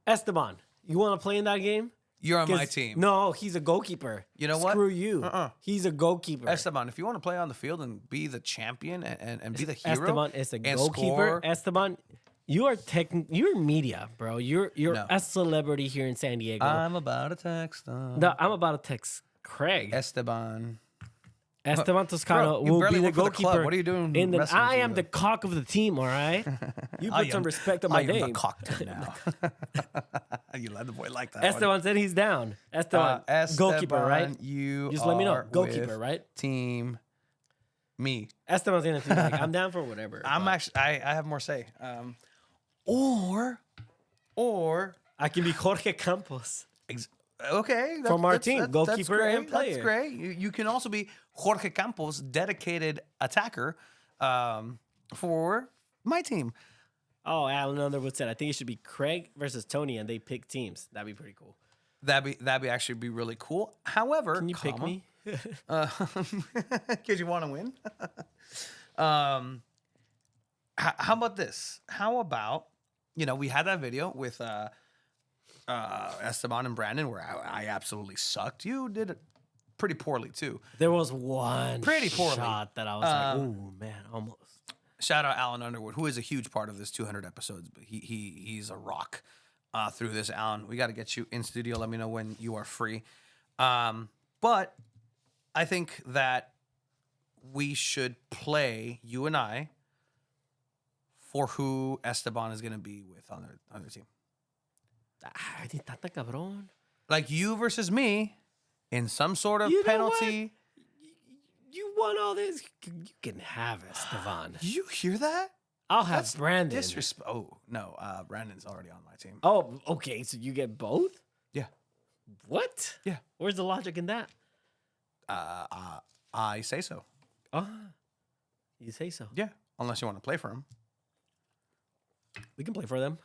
Esteban, you want to play in that game? You're on my 'Cause- team. No, he's a goalkeeper. You know what? Screw you. Uh-uh. He's a goalkeeper. Esteban, if you want to play on the field and be the champion and be the hero, Esteban is a and goalkeeper. score- Esteban, you're media, bro. You're No. a celebrity here in San Diego. I'm about to text them. No, I'm about to text Craig. Esteban. Esteban Toscano Bro, you will barely be the work for the goalkeeper. club. What are you doing In the, wrestling I for am you? the cock of the team, all right? You I put some am- respect on I my am the name. cocktail now. You let the boy like that. Esteban said he's down. Esteban, goalkeeper, right? You Just let me know. are Goalkeeper, with right? Team me. Esteban's in the team. Like, I'm down for whatever. I'm but actually. I have more say. Or I can be Jorge Campos. okay, From our team, goalkeeper great, and player. That's great. You can also be Jorge Campos, dedicated attacker, for my team. Oh, Alan Underwood said, I think it should be Craig versus Tony, and they pick teams. That'd be pretty cool. That'd be actually be really cool. However, Can you pick me? Because you want to win. How about this? How about, we had that video with Esteban and Brandon where I absolutely sucked. You did it pretty poorly too. There was one Pretty poorly. shot that I was like, oh, man, almost. Shout out Alan Underwood, who is a huge part of this 200 episodes. But he's a rock through this. Alan, we got to get you in studio. Let me know when you are free. But I think that we should play, you and I, for who Esteban is going to be with on their team. Ay, di tanta cabrón. Like you versus me in some sort of You know penalty. You won all this. You can have Esteban. Did you hear that? I'll have Brandon. Oh, no. Brandon's already on my team. Oh, okay. So you get both? Yeah. What? Yeah. Where's the logic in that? I say so. Ah, you say so. Yeah. Unless you want to play for him. We can play for them.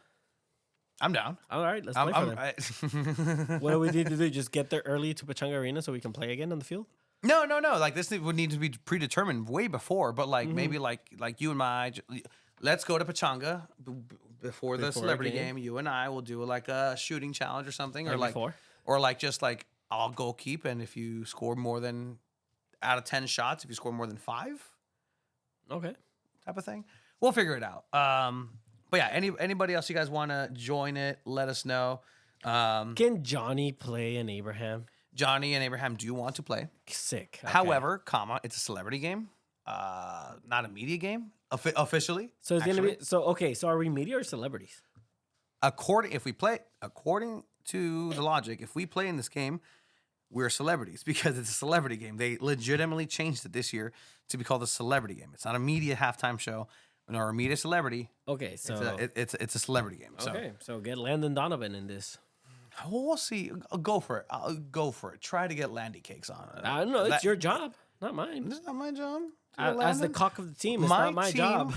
I'm down. All right, let's play for them. What do we need to do? Just get there early to Pachanga Arena so we can play again on the field? No. Like this would need to be predetermined way before. But like maybe like you and let's go to Pachanga before the Before a celebrity game. game. You and I will do like a shooting challenge or something, or Maybe like before. or like just like I'll go keep, and if you score more than out of 10 shots, if you score more than 5, Okay. type of thing, we'll figure it out. But yeah, anybody else you guys want to join it, let us know. Can Johnny play an Abraham? Johnny and Abraham do want to play. Sick. Okay. However, it's a celebrity game, not a media game officially. So it's actually. gonna be so are we media or celebrities? According to the logic, if we play in this game, we're celebrities because it's a celebrity game. They legitimately changed it this year to be called a celebrity game. It's not a media halftime show nor a media celebrity. Okay, so It's a celebrity game. okay, so get Landon Donovan in this. Well, we'll see. I'll go for it. I'll go for it. Try to get Landy Cakes on it. I don't know. It's your job, not mine. It's not my job. As the cock of the team, it's not my job.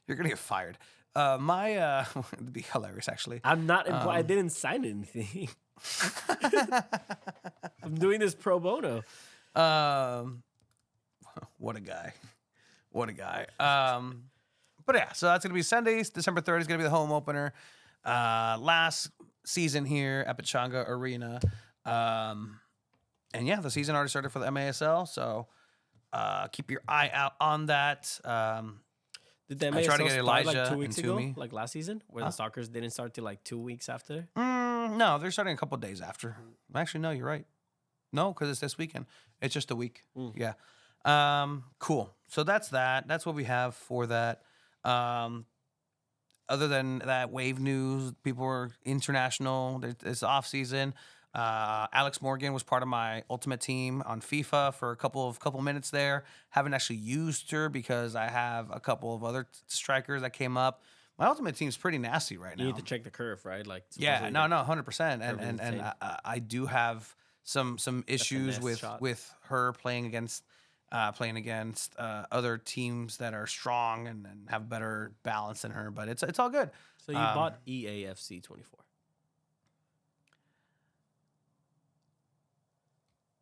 You're gonna get fired. It'd be hilarious actually. I'm not. I didn't sign anything. I'm doing this pro bono. What a guy. What a guy. But yeah, so that's gonna be Sundays. December 3rd is gonna be the home opener. Last season here at Pechanga Arena. And yeah, the season already started for the MASL, so keep your eye out on that. Did the I tried to MASL get start Elijah like 2 and weeks ago, Toomey. like last season, where the soccer's didn't start till like 2 weeks after? No, they're starting a couple days after. Actually, no, you're right. No, because it's this weekend. It's just a week. Yeah. Cool. So that's that. That's what we have for that. Other than that, wave news, people were international. It's off season. Alex Morgan was part of my ultimate team on FIFA for a couple minutes there. Haven't actually used her because I have a couple of other strikers that came up. My ultimate team's pretty nasty right now. You need to check the curve, right? Like Yeah, supposedly no, 100%. curve is And insane. I do have some issues finesse shot. with her playing against other teams that are strong and have better balance than her. But it's all good. So you bought E EAFC 24.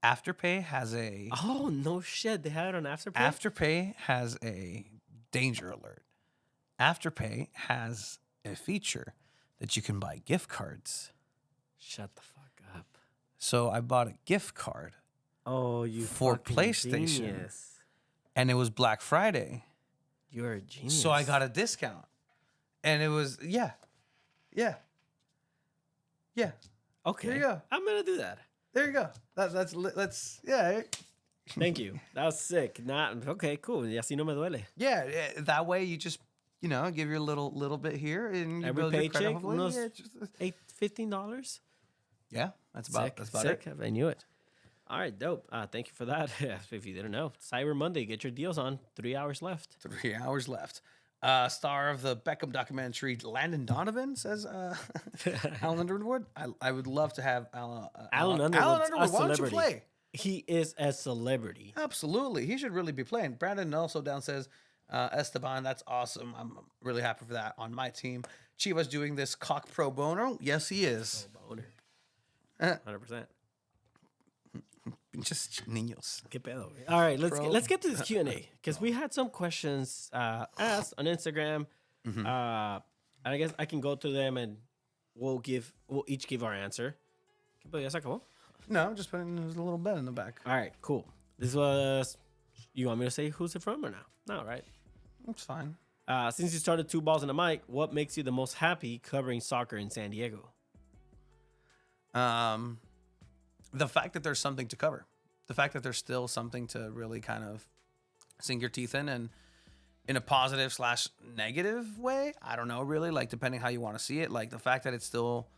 Afterpay has a Oh no shit! They had it on Afterpay. Afterpay has a danger alert. Afterpay has a feature that you can buy gift cards. Shut the fuck up. So I bought a gift card Oh, you for fucking PlayStation. Genius. and it was Black Friday. You're a genius. So I got a discount. And it was yeah. Okay. There you go. I'm gonna do that. There you go. That's yeah. Thank you. That was sick. Not okay. Cool. Y así no me duele. Yeah, that way you just give your little bit here and you Every build your paycheck, credit, hopefully. unos Yeah, $15. yeah, that's about sick. it. I knew it. All right, dope. Thank you for that. If you didn't know, Cyber Monday, get your deals on. 3 hours left. 3 hours left. Star of the Beckham documentary, Landon Donovan, says Alan Underwood. I would love to have Alan Underwood's a why don't you celebrity. play? He is a celebrity. Absolutely. He should really be playing. Brandon also down says, Esteban, that's awesome. I'm really happy for that on my team. Chivas doing this cock pro bono. Yes, he is. Boner. 100%. Just niños. ¿Qué pedo? All right, Bro. let's get to this Q&A because we had some questions asked on Instagram. And I guess I can go through them and we'll each give our answer. ¿Qué pedo? ¿Ya se acabó? No, just putting a little bed in the back. All right, cool. This was. You want me to say who's it from or no? No, right? It's fine. Since you started Two Balls in a Mic, what makes you the most happy covering soccer in San Diego? The fact that there's something to cover, the fact that there's still something to really kind of sink your teeth in, and in a positive / negative way. I don't know, really, like depending how you want to see it. Like the fact that it's still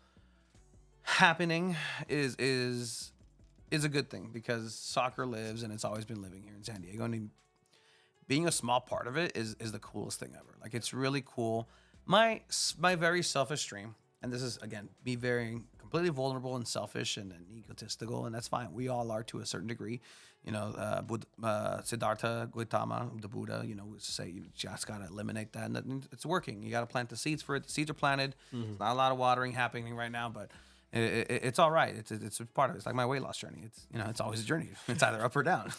happening is a good thing because soccer lives and it's always been living here in San Diego. And being a small part of it is the coolest thing ever. Like it's really cool. My very selfish dream, and this is again me very completely vulnerable and selfish and egotistical, and that's fine. We all are to a certain degree. Siddhartha Gautama, the Buddha, would say you just gotta eliminate that, and it's working. You gotta plant the seeds for it. The seeds are planted. There's not a lot of watering happening right now, but it's all right. It's a part of it. It's like my weight loss journey. It's always a journey. It's either up or down.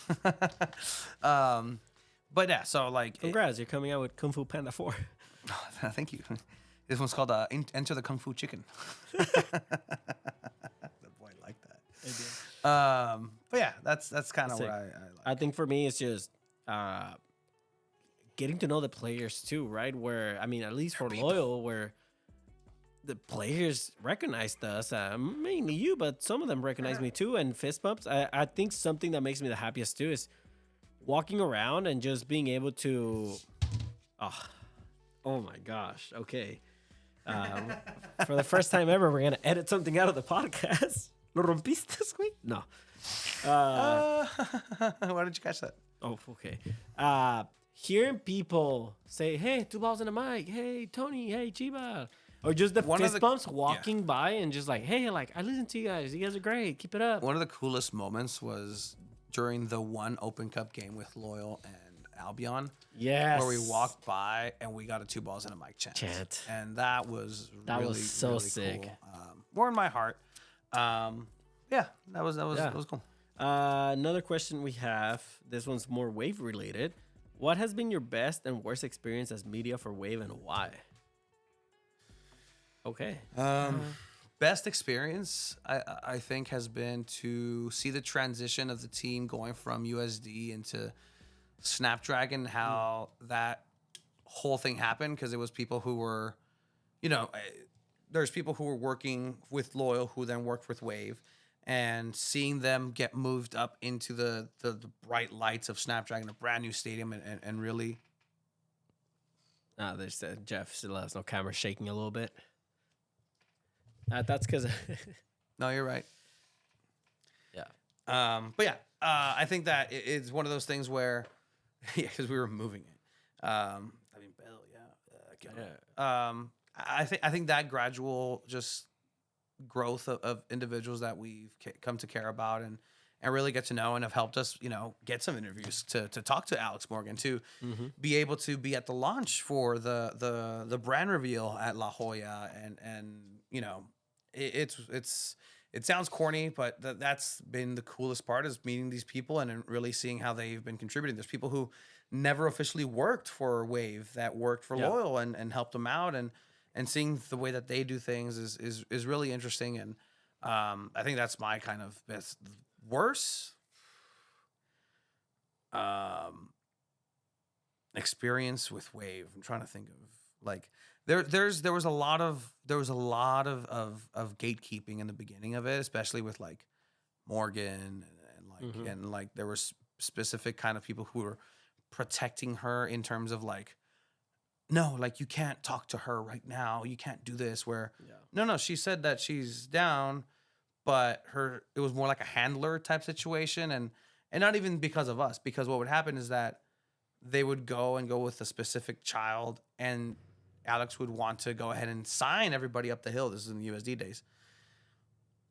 But yeah, so like, Congrats, you're coming out with Kung Fu Panda 4. thank you. This one's called Enter the Kung Fu Chicken. The boy liked that. But yeah, that's kind of what I like. I think for me, it's just getting to know the players too, right? Where, I mean, at least for Loyal, where the players recognized us, mainly you, but some of them recognize me too, and fist bumps. I think something that makes me the happiest too is walking around and just being able to, oh my gosh, okay. For the first time ever, we're going to edit something out of the podcast. ¿Lo rompiste, güey? No. Why did you catch that? Oh, okay. Hearing people say, "Hey, 2 balls in a mic. Hey, Tony. Hey, Chiba," or just the One of fist the- bumps walking by and just like, "Hey, like I listen to you guys. You guys are great. Keep it up." One of the coolest moments was during the one Open Cup game with Loyal and Albion. Yes. Where we walked by and we got a 2 balls in a mic chant. And that was really, so really sick. Cool. Warmed my heart. Yeah, that was cool. Another question we have. This one's more Wave related. What has been your best and worst experience as media for Wave and why? Okay. Best experience, I think, has been to see the transition of the team going from USD into Snapdragon, how that whole thing happened, because it was people who were, there's people who were working with Loyal who then worked with Wave, and seeing them get moved up into the bright lights of Snapdragon, a brand new stadium, and really. There's Jeff still has no camera shaking a little bit. That's because. No, you're right. Yeah. But yeah, I think that it's one of those things where, yeah, because we were moving it. Bill, yeah. I think that gradual just growth of individuals that we've come to care about and really get to know and have helped us, get some interviews to talk to Alex Morgan, to be able to be at the launch for the brand reveal at La Jolla, and it sounds corny, but that's been the coolest part, is meeting these people and really seeing how they've been contributing. There's people who never officially worked for Wave that worked for Loyal and helped them out, and seeing the way that they do things is really interesting. And I think that's my kind of best. Worse experience with Wave. I'm trying to think of, like, there was a lot of gatekeeping in the beginning of it, especially with like Morgan and like there were specific kind of people who were protecting her in terms of like, no, like you can't talk to her right now, you can't do this, where no, she said that she's down, but it was more like a handler type situation, and not even because of us, because what would happen is that they would go with a specific child, and Alex would want to go ahead and sign everybody up the hill. This is in the USD days.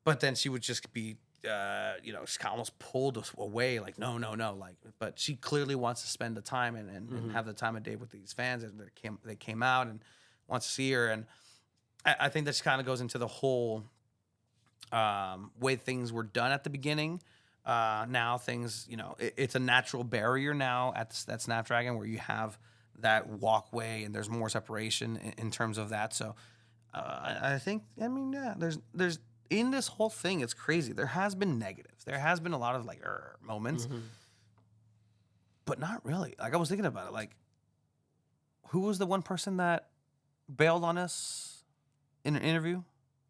But then she would just be, she almost pulled us away, like, no. Like, but she clearly wants to spend the time and have the time of day with these fans. And they came out and wants to see her. And I think this kind of goes into the whole way things were done at the beginning. Now things, it's a natural barrier now at Snapdragon, where you have that walkway and there's more separation in terms of that. So I think, there's in this whole thing, it's crazy. There has been negatives. There has been a lot of like moments, but not really. Like, I was thinking about it. Like, who was the one person that bailed on us in an interview?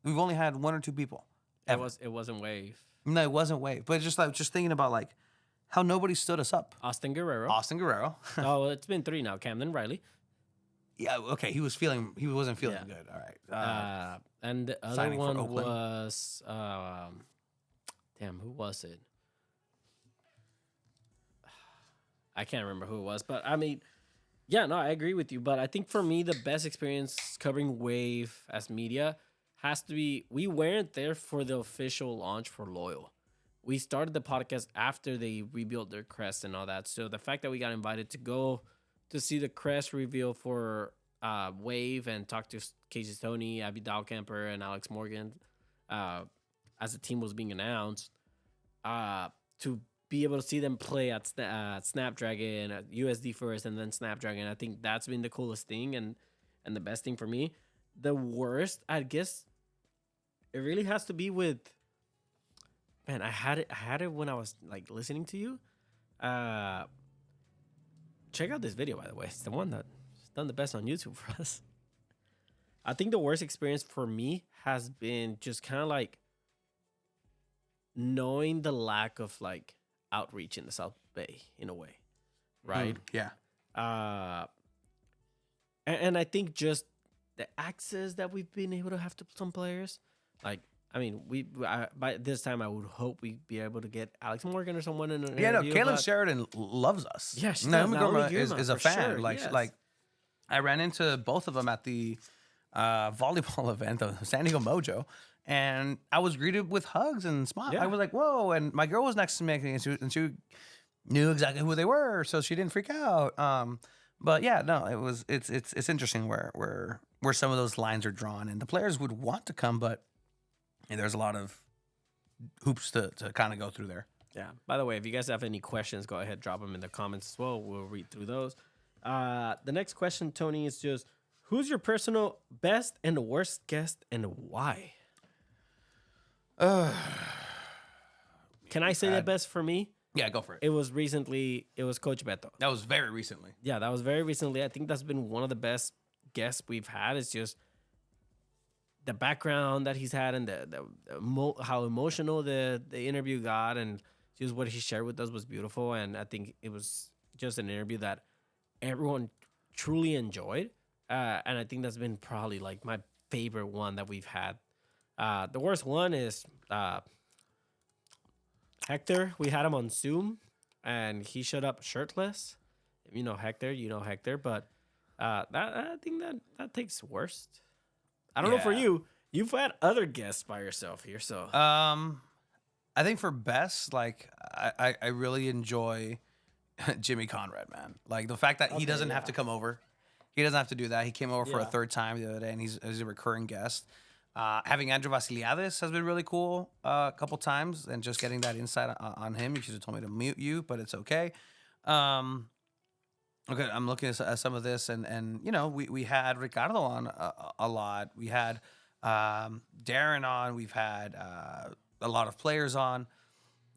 We've only had one or two people. It wasn't Wave. No, it wasn't Wave. But just thinking about like how nobody stood us up. Austin Guerrero. Oh, well, it's been 3 now. Camden Riley. Yeah, okay. He wasn't feeling good. All right. And the other signing for one Oakland. was, who was it? I can't remember who it was, but I mean, yeah, no, I agree with you. But I think for me, the best experience covering Wave as media has to be, we weren't there for the official launch for Loyal. We started the podcast after they rebuilt their crest and all that. So the fact that we got invited to go to see the crest reveal for Wave and talk to Casey Stoney, Abby Dahlkemper, and Alex Morgan as the team was being announced, to be able to see them play at Snapdragon, at USD first, and then Snapdragon, I think that's been the coolest thing and the best thing for me. The worst, I guess, it really has to be with, man, I had it when I was like listening to you. Check out this video, by the way. It's the one that's done the best on YouTube for us. I think the worst experience for me has been just kind of like knowing the lack of like outreach in the South Bay in a way, right? Yeah. And I think just the access that we've been able to have to some players, like I mean, by this time, I would hope we'd be able to get Alex Morgan or someone in an Yeah, no, interview. Caleb but- Sheridan loves us. Yeah, she Naomi does. Naomi Girma Girma, is a for fan. sure, Like, yes. like I ran into both of them at the volleyball event, the San Diego Mojo, and I was greeted with hugs and smiles. Yeah. I was like, "Whoa!" And my girl was next to me, and she knew exactly who they were, so she didn't freak out. But yeah, no, it's interesting where some of those lines are drawn, and the players would want to come, but there's a lot of hoops to kind of go through there. Yeah. By the way, if you guys have any questions, go ahead, drop them in the comments as well. We'll read through those. The next question, Tony, is just who's your personal best and worst guest and why? Can I say the best for me? Yeah, go for it. It was Coach Beto. That was very recently. Yeah, that was very recently. I think that's been one of the best guests we've had. It's just the background that he's had and how emotional the interview got, and just what he shared with us was beautiful. And I think it was just an interview that everyone truly enjoyed. And I think that's been probably like my favorite one that we've had. The worst one is Hector. We had him on Zoom, and he showed up shirtless. You know Hector, but I think that takes worst. I don't know for Yeah. you. You've had other guests by yourself here, so I think for best, like I really enjoy Jimmy Conrad, man. Like the fact that he doesn't have to come over. He doesn't have to do that. He came over for a third time the other day, and he's a recurring guest. Having Andrew Vasiliades has been really cool a couple times, and just getting that insight on him. You should have told me to mute you, but it's okay. Okay, I'm looking at some of this, and you know, we had Ricardo on a lot. We had Darren on. We've had a lot of players on.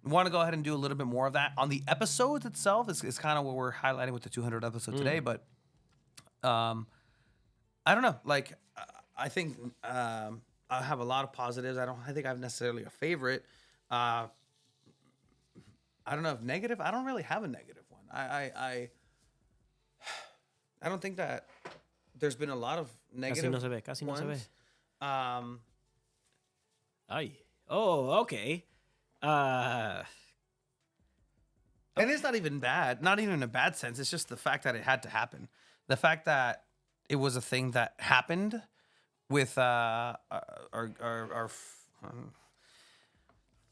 We want to go ahead and do a little bit more of that on the episodes itself. Is kind of what we're highlighting with the 200 episode today, but I don't know. Like, I think I have a lot of positives. I think I have necessarily a favorite. I don't know if negative. I don't really have a negative one. I don't think that there's been a lot of negative Casi no se ve. ones. Ay. Oh, okay. And it's not even bad. Not even in a bad sense. It's just the fact that it had to happen. The fact that it was a thing that happened with our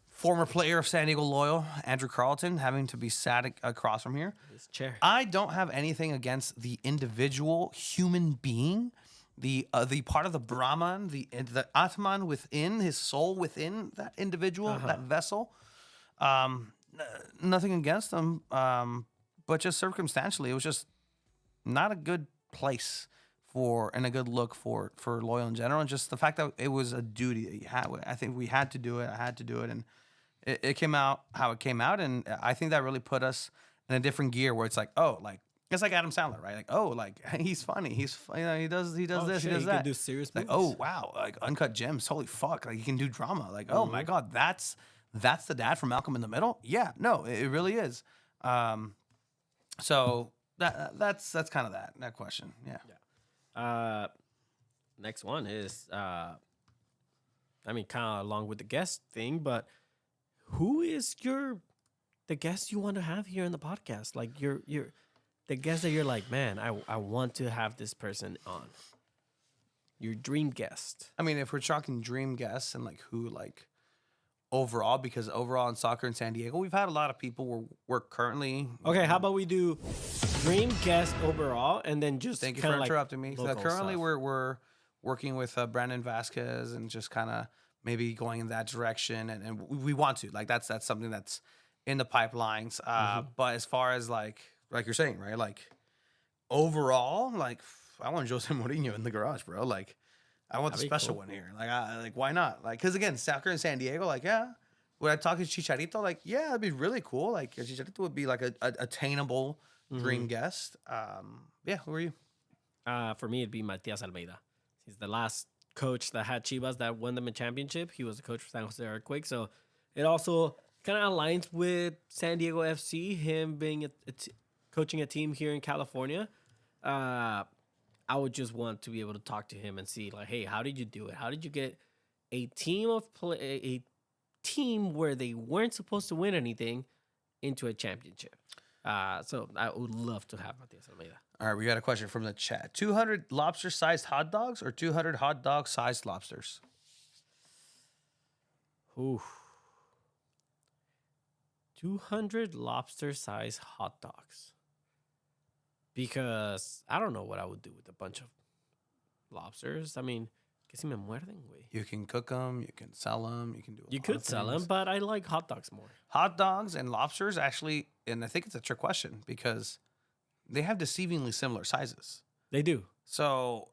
former player of San Diego Loyal, Andrew Carlton, having to be sat across from here. This chair. I don't have anything against the individual human being, the part of the Brahman, the Atman within, his soul within that individual, that vessel. Nothing against them, but just circumstantially, it was just not a good place and a good look for Loyal in general. And just the fact that it was a duty that you had. I think we had to do it. I had to do it, and it came out how it came out. And I think that really put us in a different gear where it's like, oh, like it's like Adam Sandler, right? Like, oh, like he's funny. He does this, he does He that. can do serious Like, movies. oh wow, like Uncut Gems, holy fuck, like he can do drama. Like, oh my god, that's the dad from Malcolm in the Middle. Yeah, no, it really is. So that's kind of that question. Yeah. Next one is I mean, kind of along with the guest thing, but who is the guest you want to have here in the podcast? Like you're the guest that you're like, man, I want to have this person on. Your dream guest. I mean, if we're talking dream guests and like who like overall, because overall in soccer in San Diego, we've had a lot of people we're currently. Okay, how about we do dream guest overall, and then just Thank you kinda for like interrupting me. So local currently, stuff. we're working with Brandon Vasquez and just kind of maybe going in that direction, and we want to like that's something that's in the pipelines. But as far as like you're saying, right? Like overall, like I want Jose Mourinho in the garage, bro. Like I want the That'd be special cool. one here. Like why not? Like because again, soccer in San Diego, like yeah. Would I talk to Chicharito? Like yeah, that'd be really cool. Like Chicharito would be like a attainable dream guest. Yeah, who are you? For me, it'd be Matias Almeida. He's the last coach that had Chivas that won them a championship. He was the coach for San Jose Earthquake. So it also kind of aligns with San Diego FC, him being coaching a team here in California. I would just want to be able to talk to him and see, like, hey, how did you do it? How did you get a a team where they weren't supposed to win anything into a championship. So I would love to have Matias Almeida. All right, we got a question from the chat. 200 lobster-sized hot dogs or 200 hot dog-sized lobsters? Ooh. 200 lobster-sized hot dogs. Because I don't know what I would do with a bunch of lobsters. I mean, que si me muerden, güey. You can cook them, you can sell them, you can do. You could sell them, but I like hot dogs more. Hot dogs and lobsters actually, and I think it's a trick question because they have deceivingly similar sizes. They do. So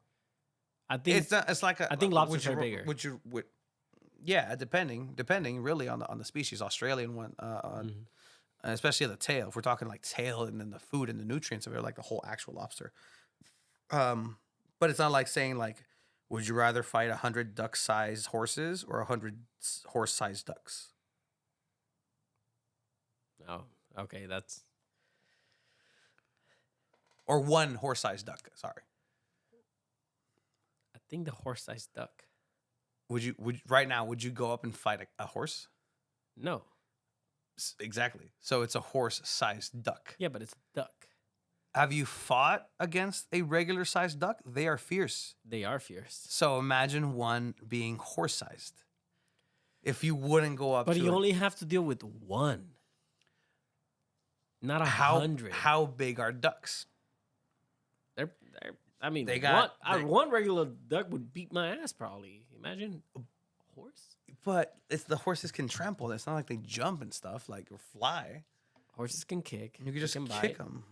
I think it's not. It's like a. I think lobsters would are you- bigger. Would yeah, depending really on the species. Australian one, especially the tail. If we're talking like tail and then the food and the nutrients of it, like the whole actual lobster. But it's not like saying like, would you rather fight 100 duck-sized horses or 100 horse-sized ducks? Oh, okay, that's Or one horse-sized duck. Sorry. I think the horse-sized duck. Would you right now? Would you go up and fight a horse? No. Exactly. So it's a horse-sized duck. Yeah, but it's a duck. Have you fought against a regular-sized duck? They are fierce. They are fierce. So imagine one being horse-sized. If you wouldn't go up, But to you it, only have to deal with one. Not 100. how big are ducks? They're I mean, They got- one regular duck would beat my ass probably. Imagine a horse. But it's the horses can trample. It's not like they jump and stuff like or fly. Horses can kick. You can just they kick bite. them.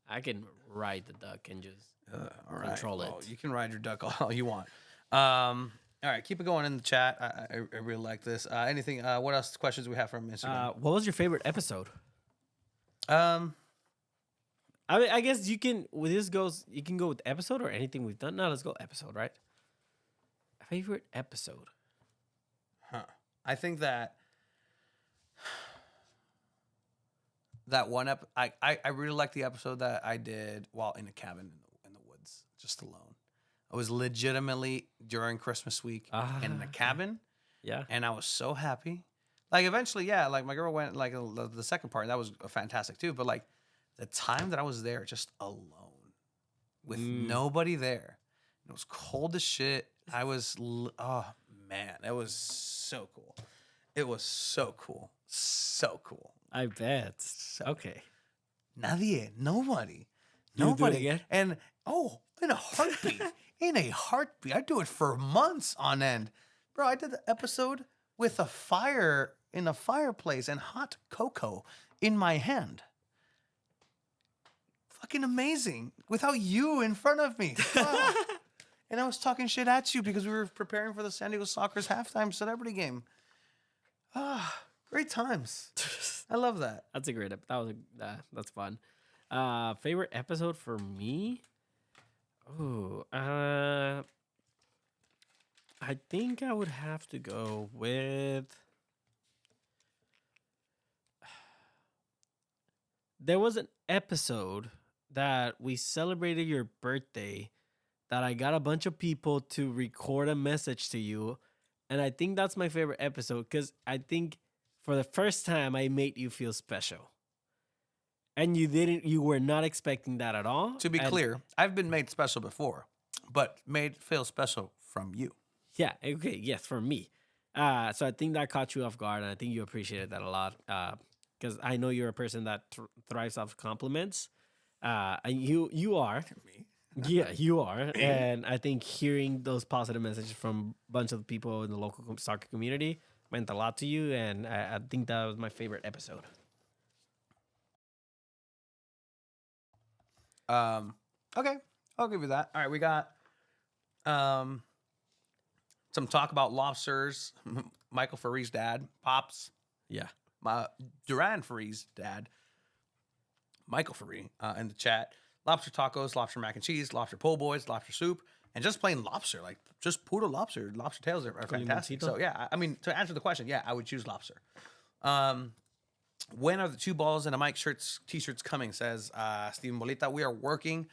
I can ride the duck and just All right. control it. Well, you can ride your duck all you want. All right, keep it going in the chat. I really like this. Anything? What else questions we have from Instagram? What was your favorite episode? Um, I guess you can. With this goes, you can go with episode or anything we've done. No, let's go episode. Right. Favorite episode. I think that one I really like the episode that I did while in a cabin in the woods, just alone. I was legitimately during Christmas week in a cabin, Yeah. and I was so happy. Like eventually, yeah, like my girl went like the second part, that was fantastic too. But like the time that I was there, just alone with nobody there, it was cold as shit. I was, oh man, it was so cool. It was so cool, so cool. I bet. Okay. Nobody. You do it again? And in a heartbeat, I do it for months on end, bro. I did the episode with a fire in a fireplace and hot cocoa in my hand. Fucking amazing. Without you in front of me. Wow. And I was talking shit at you because we were preparing for the San Diego Soccer's halftime celebrity game. Great times. I love that. That's a great. That's fun. Favorite episode for me? Oh, I think I would have to go with. There was an episode that we celebrated your birthday that I got a bunch of people to record a message to you. And I think that's my favorite episode because I think for the first time I made you feel special. And you were not expecting that at all. To be clear, I've been made special before, but made feel special from you. Yeah, okay, yes, for me. So I think that caught you off guard, and I think you appreciated that a lot. Because I know you're a person that thrives off compliments. And you are. Me. Yeah, you are. And I think hearing those positive messages from a bunch of people in the local soccer community meant a lot to you. And I think that was my favorite episode. Okay, I'll give you that. All right, we got some talk about lobsters. Michael Farie's dad, Pops. Yeah. Duran Farie's dad, Michael Farie, in the chat. Lobster tacos, lobster mac and cheese, lobster po' boys, lobster soup, and just plain lobster, like just puro lobster. Lobster tails are fantastic. limoncito? So yeah, I mean, to answer the question, yeah, I would choose lobster. When are the 2 balls and a mic t-shirts coming? Says Steven Bolita. We are working.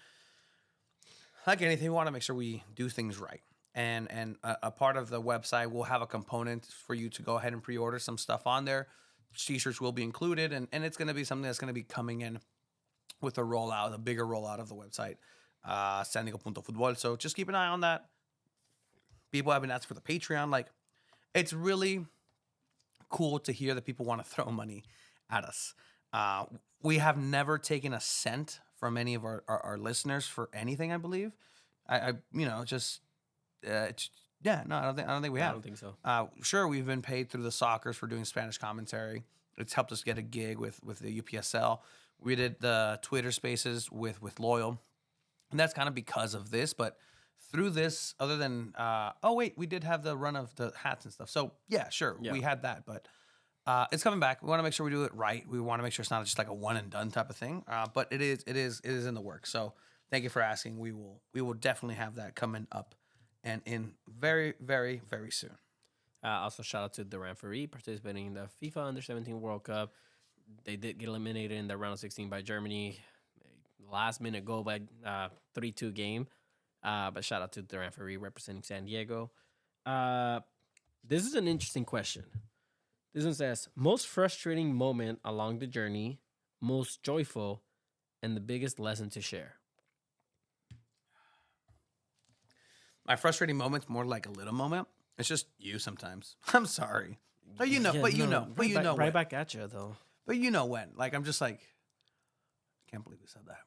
Like anything, we want to make sure we do things right. and a part of the website will have a component for you to go ahead and pre-order some stuff on there. T-shirts will be included, and it's going to be something that's going to be coming in with a rollout, a bigger rollout of the website, sandiego.futbol. So just keep an eye on that. People have been asking for the Patreon. Like, it's really cool to hear that people want to throw money at us. We have never taken a cent from any of our listeners for anything, I believe. I you know, just yeah, no, I don't think we have. I don't think so. Sure, we've been paid through the Soccers for doing Spanish commentary. It's helped us get a gig with the UPSL. We did the Twitter Spaces with Loyal, and that's kind of because of this. But through this, other than we did have the run of the hats and stuff. So yeah, sure, we had that, but it's coming back. We want to make sure we do it right. We want to make sure it's not just like a one and done type of thing. But it is in the works. So thank you for asking. We will definitely have that coming up and in very, very, very soon. Also, shout out to the referee participating in the FIFA Under-17 World Cup. They did get eliminated in the round of 16 by Germany. Last minute goal by 3-2 game. But shout out to the referee representing San Diego. This is an interesting question. This one says, most frustrating moment along the journey, most joyful, and the biggest lesson to share. My frustrating moment's more like a little moment. It's just you sometimes. I'm sorry. But you know, Right when. back at you, though. But you know when. Like, I'm just like, I can't believe we said that.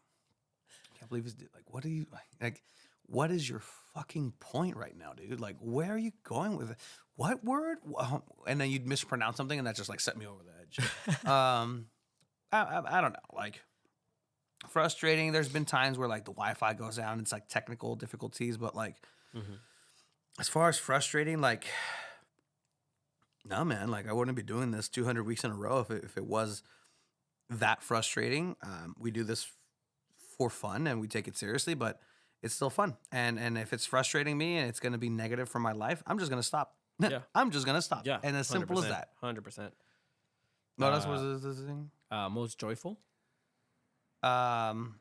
I can't believe it's like, what are you like? What is your fucking point right now, dude? Like, where are you going with it? What word? And then you'd mispronounce something, and that just like set me over the edge. I don't know. Like, frustrating. There's been times where like the Wi-Fi goes down. It's like technical difficulties, but like, as far as frustrating, like, no, man. Like, I wouldn't be doing this 200 weeks in a row if it was that frustrating. We do this for fun and we take it seriously, but it's still fun. And if it's frustrating me and it's going to be negative for my life, I'm just going to stop. Yeah. I'm just going to stop. Yeah. And as simple as 100%, that. 100%. What else was this thing? Most joyful? On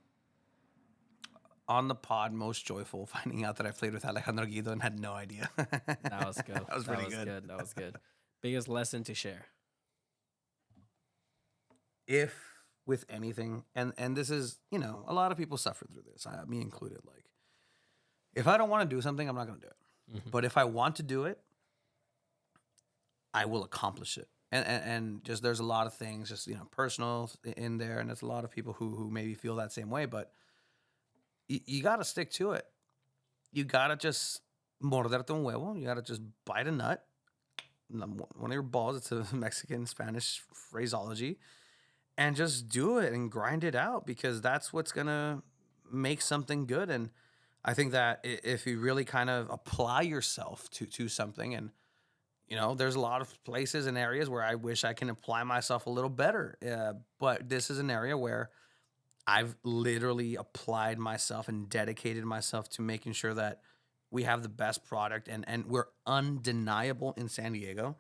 the pod, most joyful, finding out that I played with Alejandro Guido and had no idea. That was good. That was pretty good. That was good. Biggest lesson to share? If with anything, and this is, you know, a lot of people suffer through this, me included. Like, if I don't want to do something, I'm not going to do it. But if I want to do it, I will accomplish it. And just there's a lot of things, just, you know, personal in there, and there's a lot of people who maybe feel that same way, but you got to stick to it. You got to just morderte un huevo. You got to just bite a nut. One of your balls. It's a Mexican Spanish phraseology. And just do it and grind it out, because that's what's going to make something good. And I think that if you really kind of apply yourself to something, and, you know, there's a lot of places and areas where I wish I can apply myself a little better. But this is an area where I've literally applied myself and dedicated myself to making sure that we have the best product, and we're undeniable in San Diego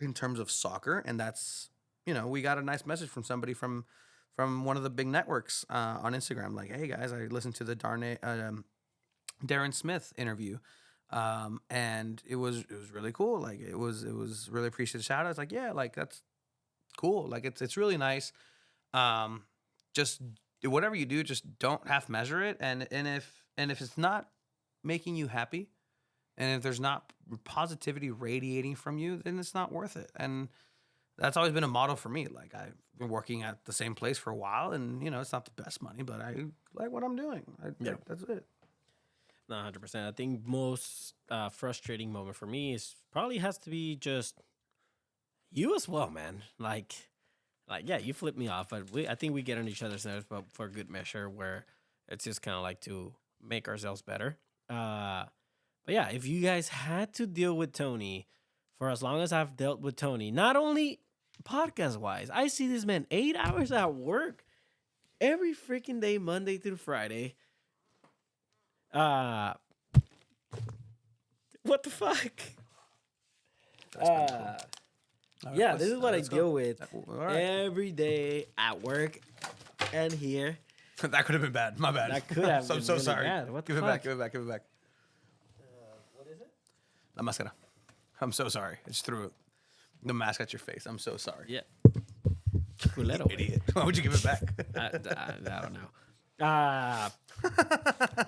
in terms of soccer. And that's, you know, we got a nice message from somebody from one of the big networks on Instagram. Like, hey guys, I listened to the Darren Smith interview. And it was really cool. Like, it was really appreciated shout out. It's like, yeah, like, that's cool. Like, it's really nice. Just whatever you do, just don't half measure it. And if it's not making you happy, and if there's not positivity radiating from you, then it's not worth it. And that's always been a motto for me. Like, I've been working at the same place for a while, and, you know, it's not the best money, but I like what I'm doing. That's it. No, 100%. I think most frustrating moment for me is probably has to be just you as well, man. Like, yeah, you flip me off, but I think we get on each other's nerves, but for good measure, where it's just kind of like to make ourselves better. But yeah, if you guys had to deal with Tony for as long as I've dealt with Tony, not only podcast-wise, I see this man 8 hours at work every freaking day, Monday through Friday. What the fuck? Yeah, this is what I deal with every day at work and here. That could have been bad. My bad. That could have been I'm so really sorry. bad. What the Give fuck? it back. La máscara. I'm so sorry. I just threw the mask at your face. I'm so sorry. Yeah. Culero, güey. Idiot. Why would you give it back? I don't know.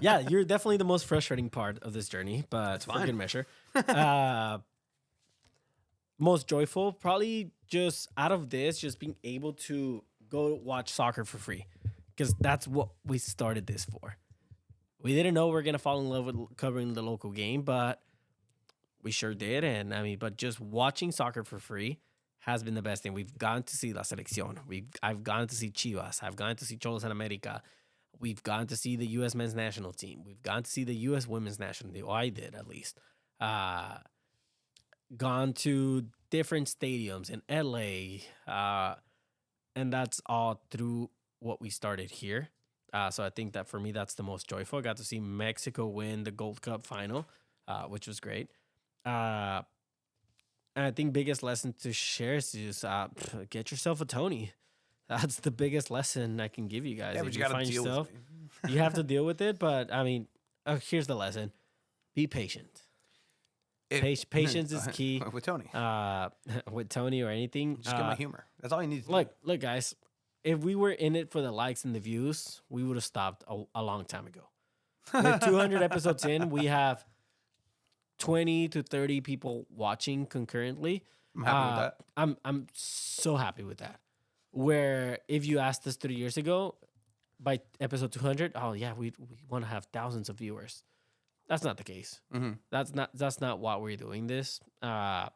Yeah, you're definitely the most frustrating part of this journey, but for fine. good measure. Most joyful, probably just out of this, just being able to go watch soccer for free, because that's what we started this for. We didn't know we are gonna fall in love with covering the local game, but we sure did. And I mean, but just watching soccer for free has been the best thing. We've gone to see La Selección. I've gone to see Chivas. I've gone to see Cholos and America. We've gone to see the U.S. men's national team. We've gone to see the U.S. women's national team. Well, I did, at least. Gone to different stadiums in L.A. And that's all through what we started here. So I think that for me, that's the most joyful. I got to see Mexico win the Gold Cup final, which was great. And I think biggest lesson to share is just get yourself a Tony. That's the biggest lesson I can give you guys. Yeah, If but you got to find deal yourself, with it. you have to deal with it. But I mean, here's the lesson: be patient. Patience is key. With Tony. With Tony or anything. Just get my humor. That's all you need to Look, guys. If we were in it for the likes and the views, we would have stopped a long time ago. With 200 episodes in, we have 20 to 30 people watching concurrently. I'm happy with that. I'm so happy with that. Where if you asked us 3 years ago, by episode 200, oh yeah, we want to have thousands of viewers. That's not the case. Mm-hmm. That's not why we're doing this. So I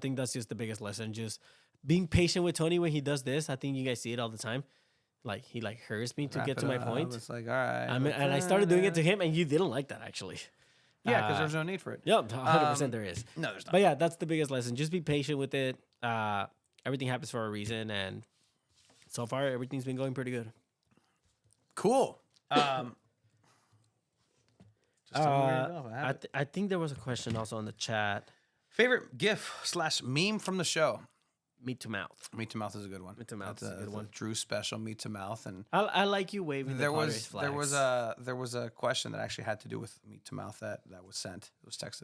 think that's just the biggest lesson. Just being patient with Tony when he does this. I think you guys see it all the time. Like he hurries me to Wrap get to it my up. point. It's like, all right. I mean, and I started doing it to him, and you didn't like that actually. Yeah, because there's no need for it. Yeah, 100% there is. No, there's not. But yeah, that's the biggest lesson. Just be patient with it. Everything happens for a reason, and so far everything's been going pretty good. Cool. Just tell me where you're going. I have it. I think there was a question also in the chat. Favorite GIF/meme from the show? Meat to mouth. Meat to mouth is a good one. Meat to mouth That's is a good one. Drew special meat to mouth, and I like you waving there the Padres was flags. there was a question that actually had to do with meat to mouth that was sent. It was texted.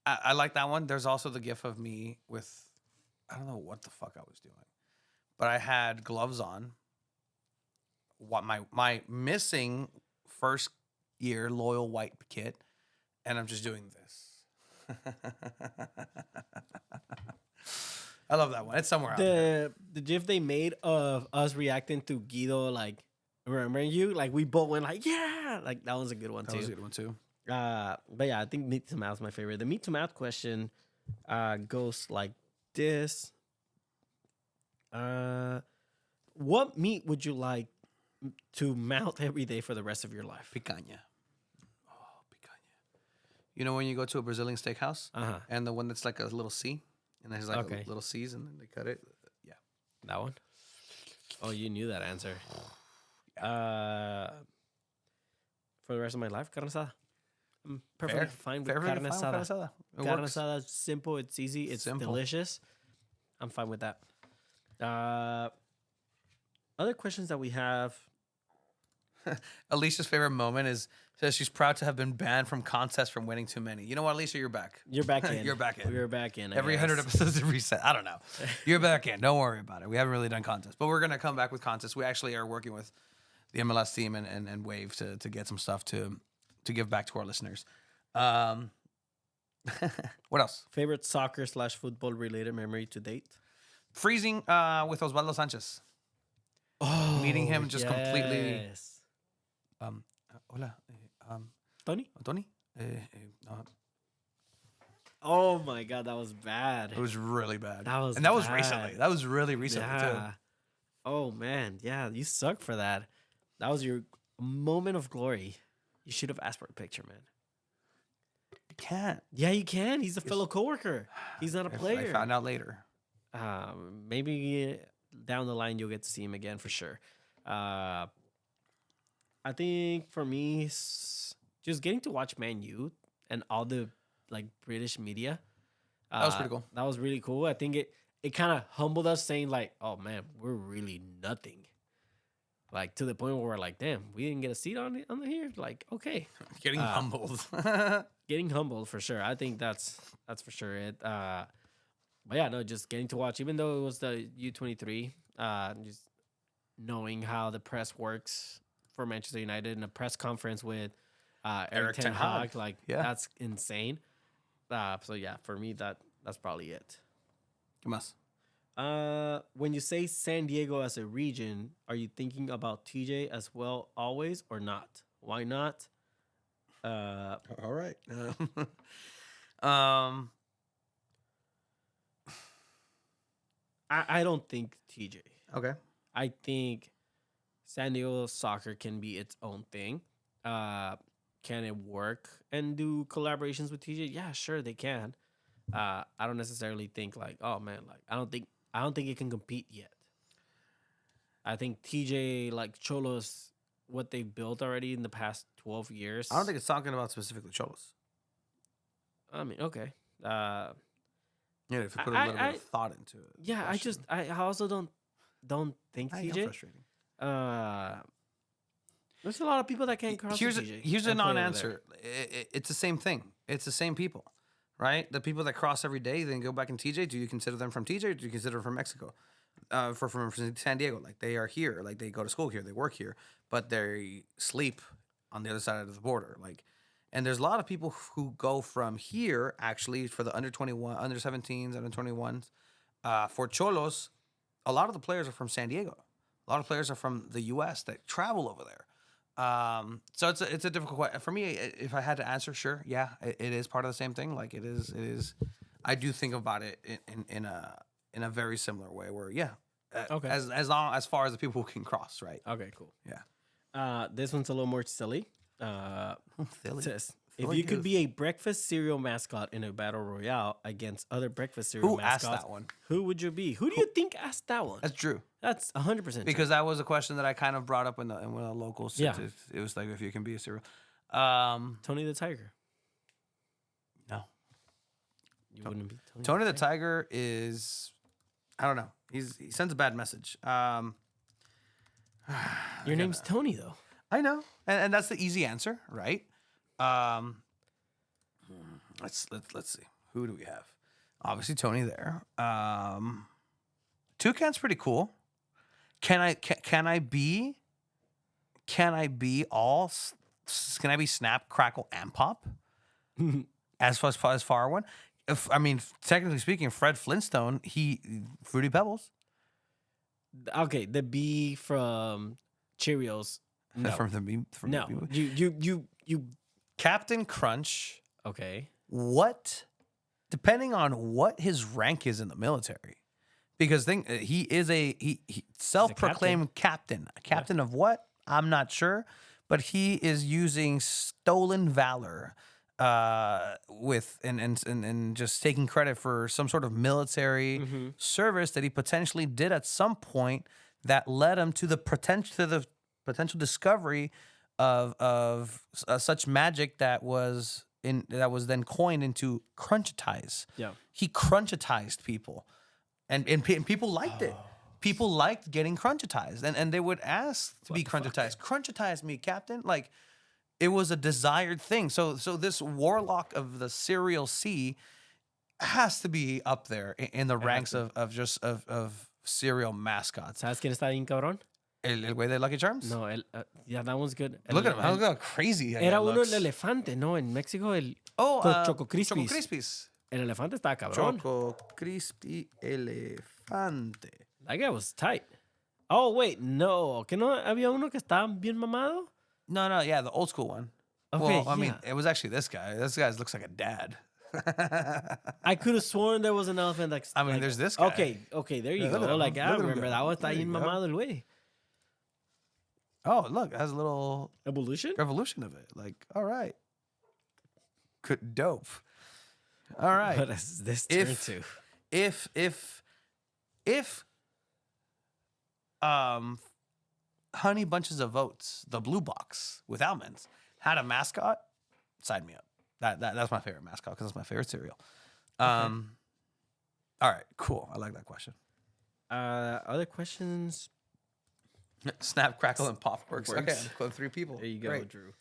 I like that one. There's also the GIF of me with, I don't know what the fuck I was doing, but I had gloves on. What my missing first year loyal white kit, and I'm just doing this. I love that one. It's somewhere out there. The GIF they made of us reacting to Guido, like remembering you, like we both went like yeah, like that was a good one That too. was a good one too. But yeah, I think meat to mouth is my favorite. The meat to mouth question goes like this: what meat would you like to mouth every day for the rest of your life? Picanha. Oh, picanha. You know when you go to a Brazilian steakhouse and the one that's like a little C and there's like Okay. a little C's and then they cut it? Yeah. That one? Oh, you knew that answer. For the rest of my life, carne asada. I'm perfectly fine with carne asada. It Carne works. asada is simple, it's easy, it's Simple. delicious. I'm fine with that. Other questions that we have. Alicia's favorite moment says she's proud to have been banned from contests from winning too many. You know what, Alicia? You're back. You're back in. You're back in. We're back in. I Every 100 guess. episodes is reset. I don't know. You're back in. Don't worry about it. We haven't really done contests, but we're going to come back with contests. We actually are working with the MLS team and Wave to get some stuff to give back to our listeners. What else? Favorite soccer/football related memory to date? Freezing with Osvaldo Sanchez. Oh, Meeting him just completely. yes. Hola. Tony? Tony? Oh my god, that was bad. It was really bad. That was and that was bad. recently. That was really recently, too. Yeah. Oh man, yeah, you suck for that. That was your moment of glory. You should have asked for a picture, man. You can't. Yeah, you can. He's a fellow coworker. He's not a I player. found out later. Maybe down the line you'll get to see him again for sure. I think for me, just getting to watch Man U and all the like British media. That was pretty cool. That was really cool. I think it kind of humbled us, saying like, "Oh man, we're really nothing." Like to the point where we're like, damn, we didn't get a seat on here. Like, okay, Getting humbled. getting humbled for sure. I think that's for sure it. But yeah, no, just getting to watch, even though it was the U23, just knowing how the press works for Manchester United in a press conference with Eric Ten Hag, like that's insane. So yeah, for me that's probably it. ¿Qué más? When you say San Diego as a region, are you thinking about TJ as well always or not? Why not? All right. I don't think TJ. Okay. I think San Diego soccer can be its own thing. Can it work and do collaborations with TJ? Yeah, sure they can. I don't necessarily think like, oh man, like I don't think it can compete yet. I think TJ, like Cholos, what they've built already in the past 12 years. I don't think it's talking about specifically Cholos. I mean, okay. Yeah, if you put a little bit of thought into it. Yeah, I also don't think I am TJ. frustrating. There's a lot of people that can't cross Here's with TJ. here's a and play over non-answer. It's the same thing. It's the same people, right? The people that cross every day then go back in TJ. Do you consider them from TJ? Or do you consider them from Mexico? From San Diego, like they are here, like they go to school here, they work here, but they sleep on the other side of the border, like. And there's a lot of people who go from here actually for the under 21, under 17s, under 21s. For Cholos, a lot of the players are from San Diego. A lot of players are from the U.S. that travel over there. So it's a difficult question for me. If I had to answer, sure, yeah, it is part of the same thing. Like it is. I do think about it in a very similar way. Where Okay. As far as the people who can cross, right? Okay, cool. Yeah. This one's a little more silly. Silly. Says, if you could be a breakfast cereal mascot in a battle royale against other breakfast cereal Who asked mascots, that one? who would you be? Who do you think asked that one? That's Drew. That's 100% Because that was a question that I kind of brought up in the locals. Yeah. It was like if you can be a cereal. Tony the Tiger. No. You wouldn't be Tony the Tiger is, I don't know. He sends a bad message. Your name's Tony though. I know, and that's the easy answer, right? Let's see. Who do we have? Obviously Tony there. Toucan's pretty cool. Can I be Snap, Crackle, and Pop? as far one. Technically speaking, Fred Flintstone, Fruity Pebbles. Okay, the bee from Cheerios. No. From the bee. No. You. Captain Crunch. Okay. What? Depending on what his rank is in the military, because he is he self-proclaimed captain. A captain of what? I'm not sure, but he is using stolen valor with and just taking credit for some sort of military service that he potentially did at some point that led him to the potential discovery of such magic that was then coined into crunchitize. Yeah. He crunchitized people, and people liked it. People liked getting crunchitized, and they would ask to be crunchitized. Crunchitize me, Captain. Like it was a desired thing. So this warlock of the cereal sea has to be up there in the ranks of cereal mascots. ¿Sabes quién está bien cabrón? El güey de Lucky Charms? No, yeah, that one's good. Look at him. Look how crazy that Era guy uno looks. el elefante, ¿no? En México, el Choco Choco Crispies. Crispies. El elefante está cabrón. Choco Crispy Elefante. That guy was tight. Oh, wait, no. ¿Que no había uno que estaba bien mamado? No, yeah, the old school one. Okay, well, I mean, it was actually this guy. This guy looks like a dad. I could have sworn there was an elephant. There's this guy. Okay, there you Yeah, look go. at him. Like, I Look at him remember go. that one. Está There you bien go. mamado el güey. Oh, look, it has a little Evolution? revolution of it. Like, all right. Dope. All right. What is this turn to? If Honey Bunches of Oats, the blue box with almonds, had a mascot, sign me up. That's my favorite mascot because that's my favorite cereal. All right, cool. I like that question. Other questions? Snap, Crackle, and Pop works. Works. Okay, I'm close 3 people. There you go, Great. Drew.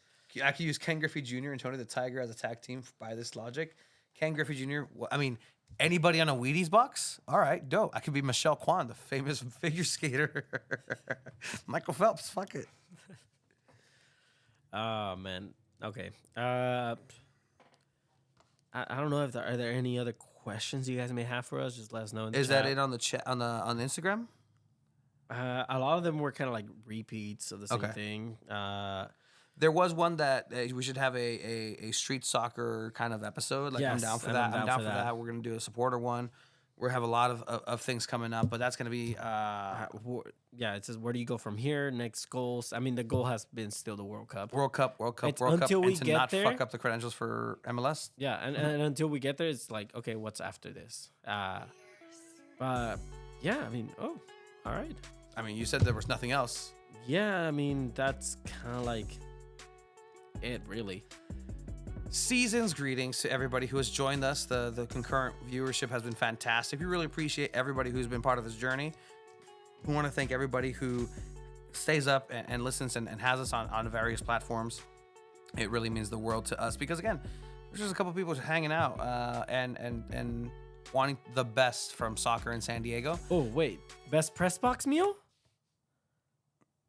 I could use Ken Griffey Jr. and Tony the Tiger as a tag team by this logic. Ken Griffey Jr. I mean, anybody on a Wheaties box? All right, dope. I could be Michelle Kwan, the famous figure skater. Michael Phelps. Fuck it. Oh man. Okay. I don't know if are there any other questions you guys may have for us. Just let us know. In the Is chat. that it on the chat on Instagram? A lot of them were kind of like repeats of the same Okay. thing. There was one that we should have a street soccer kind of episode. Like I'm Yes, down for and that. I'm down I'm down for for that. that. We're gonna do a supporter one. We have a lot of things coming up, but that's gonna be Yeah, it says where do you go from here? Next goals. I mean, the goal has been still the World Cup. World Cup, It's World Cup, until we and to get not there- fuck up the credentials for MLS. Yeah, and until we get there, it's like, okay, what's after this? Yeah, I mean, all right. I mean, you said there was nothing else. Yeah, I mean, that's kind of like it, really. Season's greetings to everybody who has joined us. The concurrent viewership has been fantastic. We really appreciate everybody who's been part of this journey. We want to thank everybody who stays up and listens and has us on various platforms. It really means the world to us because, again, there's just a couple people hanging out and wanting the best from soccer in San Diego. Oh, wait. Best press box meal?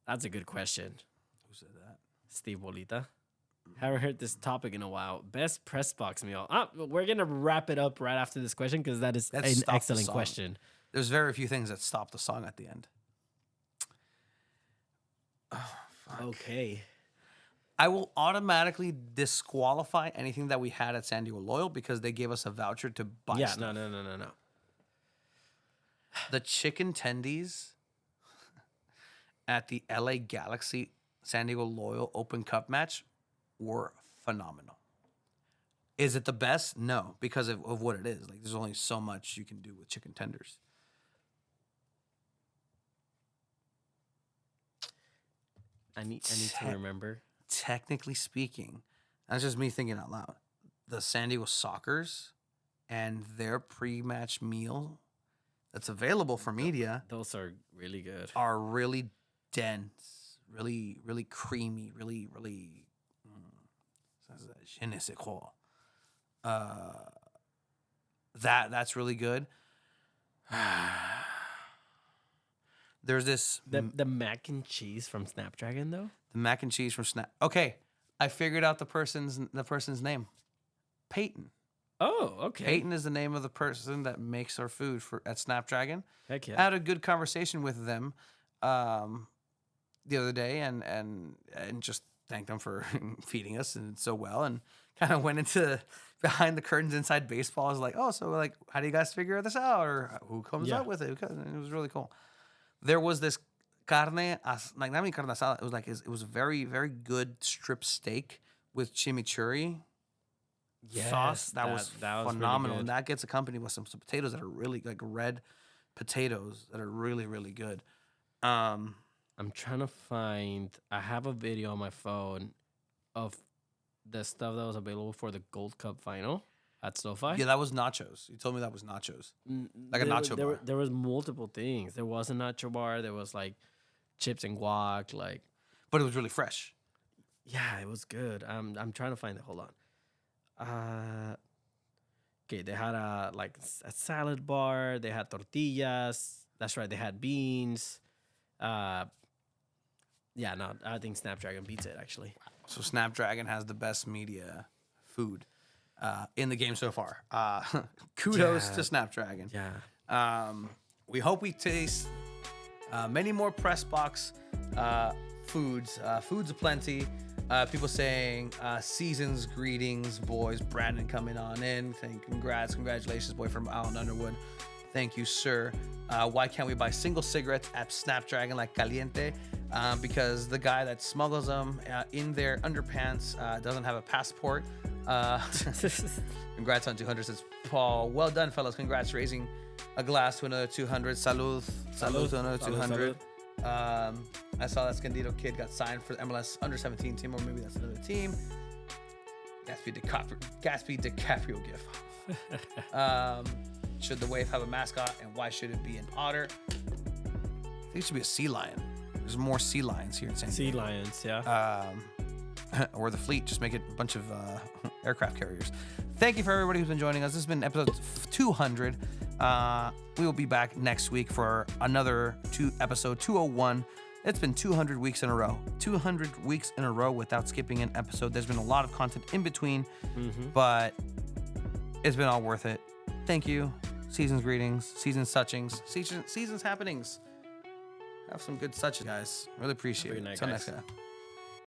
That's a good question. Who said that? Steve Bolita. Haven't heard this topic in a while. Best press box meal. We're going to wrap it up right after this question because that is Let's an stop the excellent song. question. There's very few things that stop the song at the end. Okay. I will automatically disqualify anything that we had at San Diego Loyal because they gave us a voucher to buy Yeah, stuff. no. The chicken tendies at the LA Galaxy San Diego Loyal Open Cup match were phenomenal. Is it the best? No, because of what it is. Like, there's only so much you can do with chicken tenders. I need to remember. Technically speaking, that's just me thinking out loud. The San Diego Sockers and their pre-match meal that's available for media Those are really good. are really dense, really, really creamy, really, really. Je ne sais quoi. That's really good. There's this The mac and cheese from Snapdragon, though? the mac and cheese from Snap. Okay, I figured out the person's name. Peyton. Oh, okay. Peyton is the name of the person that makes our food at Snapdragon. Heck I yeah. had a good conversation with them the other day and just thanked them for feeding us and so well, and kind of went into behind the curtains inside baseball. I was like, oh, so like, how do you guys figure this out, or who comes up with it? It was really cool. There was this carne, like not even carne asada. It was like it was a very, very good strip steak with chimichurri sauce. That was really phenomenal, good. and that gets accompanied with some potatoes that are really like red potatoes that are really, really good. I'm trying to find. I have a video on my phone of the stuff that was available for the Gold Cup final at SoFi. Yeah, that was nachos. You told me that was nachos. Like a nacho bar. There was multiple things. There was a nacho bar. There was like chips and guac. Like, But it was really fresh. yeah, it was good. I'm trying to find it. Hold on. Okay, they had a salad bar. They had tortillas. That's right. They had beans. Yeah, no, I think Snapdragon beats it actually. So Snapdragon has the best media food in the game so far. Kudos to Snapdragon. Yeah. We hope we taste many more press box foods. Foods aplenty. People saying season's greetings, boys. Brandon coming on in. Saying congratulations, boy from Alan Underwood. Thank you, sir. Why can't we buy single cigarettes at Snapdragon like Caliente? Because the guy that smuggles them in their underpants doesn't have a passport. Congrats on 200, says Paul. Well done, fellas. Congrats, raising a glass to another 200. Salud. Salud to another 200. I saw that Scandito kid got signed for the MLS under-17 team, or maybe that's another team. Gatsby DiCaprio gift. Should the wave have a mascot, and why should it be an otter? I think it should be a sea lion. there's more sea lions here in San Sea Diego. lions, yeah. Or the fleet, just make it a bunch of aircraft carriers. Thank you for everybody who's been joining us. This has been episode 200. We will be back next week for another episode 201. It's been 200 weeks in a row. 200 weeks in a row without skipping an episode. There's been a lot of content in between, but it's been all worth it. Thank you. Season's greetings, season's suchings, season's happenings. Have some good suches, guys. Really appreciate it. night, Until guys. next time.